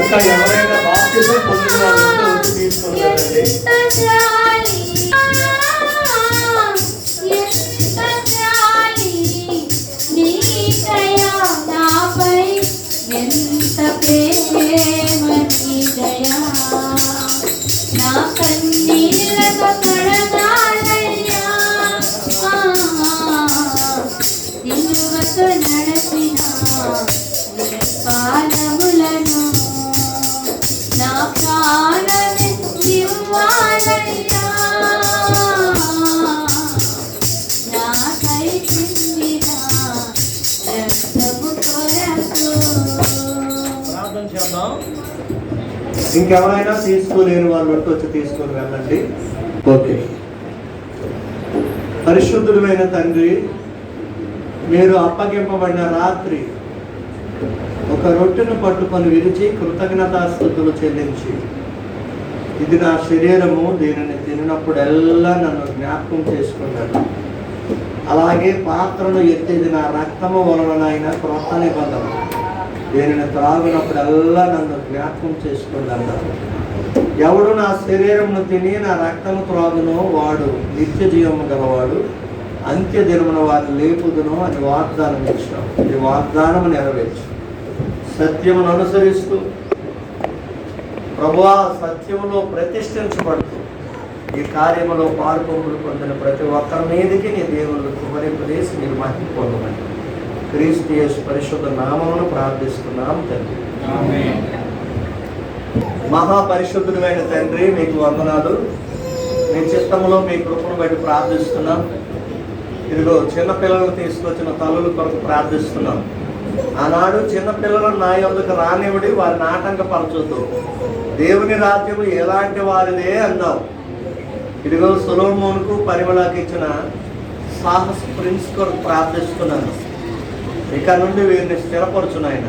ఇంకా ఎవరైనా బాప్తిజం పొందిన వాళ్ళు ఉంటే వచ్చి తీసుకుంటారండి. ప్రార్థన చేద్దాం. ఇంకెవరైనా తీసుకోలేని వాళ్ళు బట్టి వచ్చి తీసుకొని వెళ్ళండి. ఓకే. పరిశుద్ధుడైన తండ్రి, మీరు అప్పగింపబడిన రాత్రి ఒక రొట్టెను పట్టుకొని విరిచి కృతజ్ఞతాస్తుతులు చెల్లించి, ఇది నా శరీరము, దీనిని తిన్నప్పుడెల్లా నన్ను జ్ఞాపకం చేసుకున్నాను. అలాగే పాత్రను ఎత్తేది నా రక్తము వలనైనా క్రొత్త నిబంధన, దీనిని త్రాగినప్పుడల్లా నన్ను జ్ఞాపకం చేసుకున్నాను. ఎవడు నా శరీరమును తిని నా రక్తము త్రాగునో వాడు నిత్య జీవము గలవాడు, అంత్య దినమున వారిని లేపుదును అని వాగ్దానం ఇచ్చాం. ఈ వాగ్దానము నెరవేర్చు. సత్యమును అనుసరిస్తూ ప్రభువా సత్యములో ప్రతిష్ఠించబడుతూ ఈ కార్యములో పాల్పొందులు పొందిన ప్రతి ఒక్కరి మీదకి నీ దేవుళ్ళు కుమరింపజేసి మీరు మహిమ పొందమని క్రీస్తు యేసు పరిశుద్ధ నామమును ప్రార్థిస్తున్నాం తండ్రి. మహాపరిశుద్ధుడైన తండ్రి, మీకు వందనాలు. మీ చిత్తములో మీ కృపను బట్టి ప్రార్థిస్తున్నాం. ఇదిగో చిన్నపిల్లలను తీసుకొచ్చిన తల్లుల కొరకు ప్రార్థిస్తున్నాం. ఆనాడు చిన్నపిల్లలను నా యొద్దకు రానివ్వడి, వారిని ఆటంకపరచొద్దు, దేవుని రాజ్యము ఎలాంటి వారిదే అన్నావు. ఇదిగో సొలొమోనుకు పరిమళకి ఇచ్చిన సాహస ప్రిన్స్ కొరకు ప్రార్థిస్తున్నాను. ఇక నుండి వీరిని స్థిరపరచునాయన.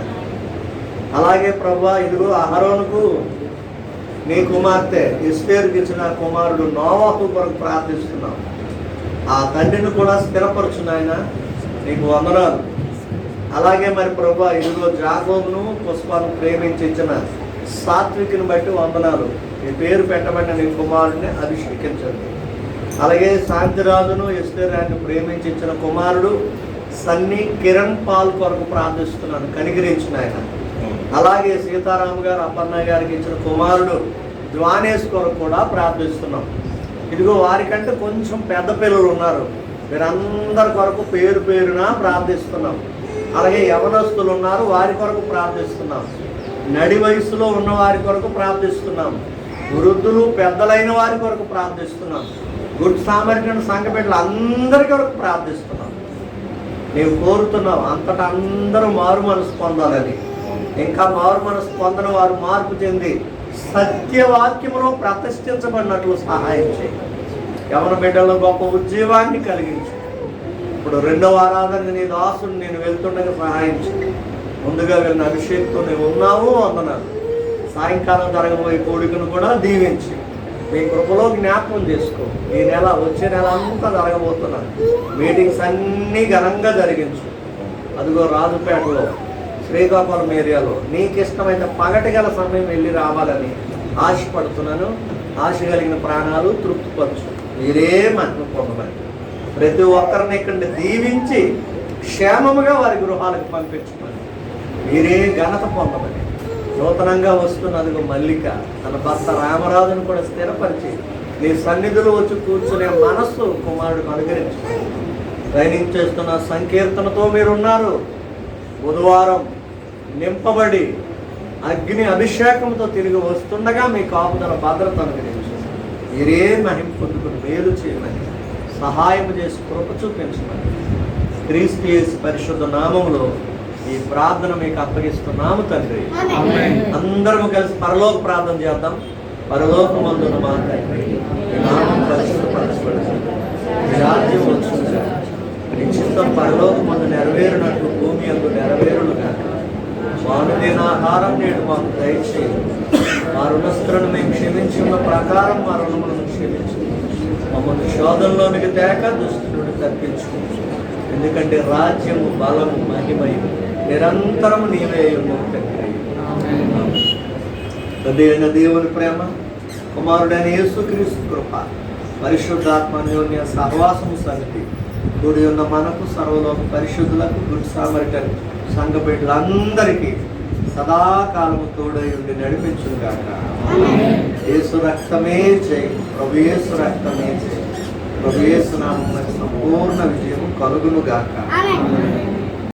అలాగే ప్రభువా, ఇదిగో అహరోనుకు నీ కుమార్తె ఎస్తేరుకి ఇచ్చిన కుమారుడు నోవాహు కొరకు ప్రార్థిస్తున్నాం. ఆ తండ్రిని కూడా స్థిరపరచునాయన, నీకు వందనాలు. అలాగే మరి ప్రభువా, ఇదిగో జాగోబును పుష్పాను ప్రేమించి ఇచ్చిన సాత్వికుని బట్టి వందనాలు. నీ పేరు పెట్టబడిన నీ కుమారుడిని అభిషేకించండి. అలాగే శాంతిరాజును ఎస్తేరాన్ని ప్రేమించి ఇచ్చిన కుమారుడు సన్నీ కిరణ్ పాల్ కొరకు ప్రార్థిస్తున్నాను, కనికరించిన ఆయన. అలాగే సీతారాం గారు అపర్ణ గారికి ఇచ్చిన కుమారుడు జ్వానేష్ కొరకు కూడా ప్రార్థిస్తున్నాం. ఇదిగో వారికంటే కొంచెం పెద్ద పిల్లలు ఉన్నారు, వీరందరి కొరకు పేరు పేరున ప్రార్థిస్తున్నాం. అలాగే యవనస్తులు ఉన్నారు, వారి కొరకు ప్రార్థిస్తున్నాం. నడి వయసులో ఉన్న వారి కొరకు ప్రార్థిస్తున్నాం. వృద్ధులు పెద్దలైన వారి కొరకు ప్రార్థిస్తున్నాం. గుడ్ సామర్థ్యం సంఘ బిడ్డలు అందరి కొరకు ప్రార్థిస్తున్నాం. నీవు కోరుతున్నావు అంతటా అందరూ మారు మనసు పొందాలని. ఇంకా మారు మనసు పొందని వారు మార్పు చెంది సత్యవాక్యములో ప్రతిష్ఠించబడినట్లు సహాయం చేయి. యవన బిడ్డల్లో గొప్ప ఉద్యోగాన్ని కలిగించు. ఇప్పుడు రెండవ ఆరాధన నీ దాసుని నేను వెళ్తుండగా సహాయం చేయి. ముందుగా వెళ్ళిన అభిషేక్తో నువ్వు ఉన్నావు వందనాలు. సాయంకాలం జరగబోయే కోడికను కూడా దీవించి మీ కృపలో జ్ఞాపకం చేసుకో. ఈ నెల వచ్చే నెల అంతా జరగబోతున్నాను. మీటింగ్స్ అన్నీ ఘనంగా జరిగించు. అదిగో రాజుపేటలో, శ్రీకాకుళం ఏరియాలో నీకు ఇష్టమైన పగటి గల సమయం వెళ్ళి రావాలని ఆశపడుతున్నాను. ఆశ కలిగిన ప్రాణాలు తృప్తిపరచు. మీరే మహిమ పొందమని ప్రతి ఒక్కరిని ఇక్కడ దీవించి క్షేమముగా వారి గృహాలకు పంపించమని మీరే ఘనత పొందమని నూతనంగా వస్తున్నదిగో మల్లిక తన భర్త రామరాజును కూడా స్థిరపరిచి నీ సన్నిధిలో వచ్చి కూర్చునే మనస్సు కుమారుడికి అనుగ్రహించమని ట్రైనింగ్ చేస్తున్న సంకీర్తనతో మీరున్నారు. బుధవారం నింపబడి అగ్ని అభిషేకంతో తిరిగి వస్తుండగా మీ కాపుదల భద్రత అనుగ్రహించు. మీరే మహిమ పొందుకుని మేలు చేయమని సహాయం చేసి కృప చూపించమని క్రీస్తు యేసు పరిశుద్ధ నామములో ఈ ప్రార్థన మీకు అప్పగిస్తున్నాము తండ్రి. అందరము కలిసి పరలోక ప్రార్థన చేద్దాం. పరలోకమందున మా తండ్రి, మీ నామం పరిశుద్ధపరచబడుతుంది, మీ రాజ్యం వచ్చును, మీ చిత్తం పరలోకమందు నెరవేరునట్లు భూమి యందు నెరవేరును కాక. మానుదిన ఆహారం నేడు మాకు దయచేయండి. మా రుణస్థులను మేము క్షమించి ఉన్న ప్రకారం మా రుణములను క్షమించు. మమ్మల్ని శోధనలోనికి తేక దుష్టు నుండి తప్పించుకుంటు. ఎందుకంటే రాజ్యము, బలము, మహిమయు నిరంతరము నీవే ఉన్నావు తండ్రి. తండ్రి దేవుని ప్రేమ, కుమారుడైన యేసుక్రీస్తు కృప, పరిశుద్ధాత్మ అన్యోన్య సహవాసము సమితి కూడి ఉన్న మనకు, సర్వలోక పరిశుద్ధులకు, గుడ్ సామరిటన్ సంఘ బిడ్డలందరికీ సదాకాలము తోడై ఉండి నడిపించును గాక. యేసు రక్తమే చేయి, ప్రభు యేసు రక్తమే చేయి, ప్రభు యేసు నామమున సంపూర్ణ విజయము కలుగును గాక.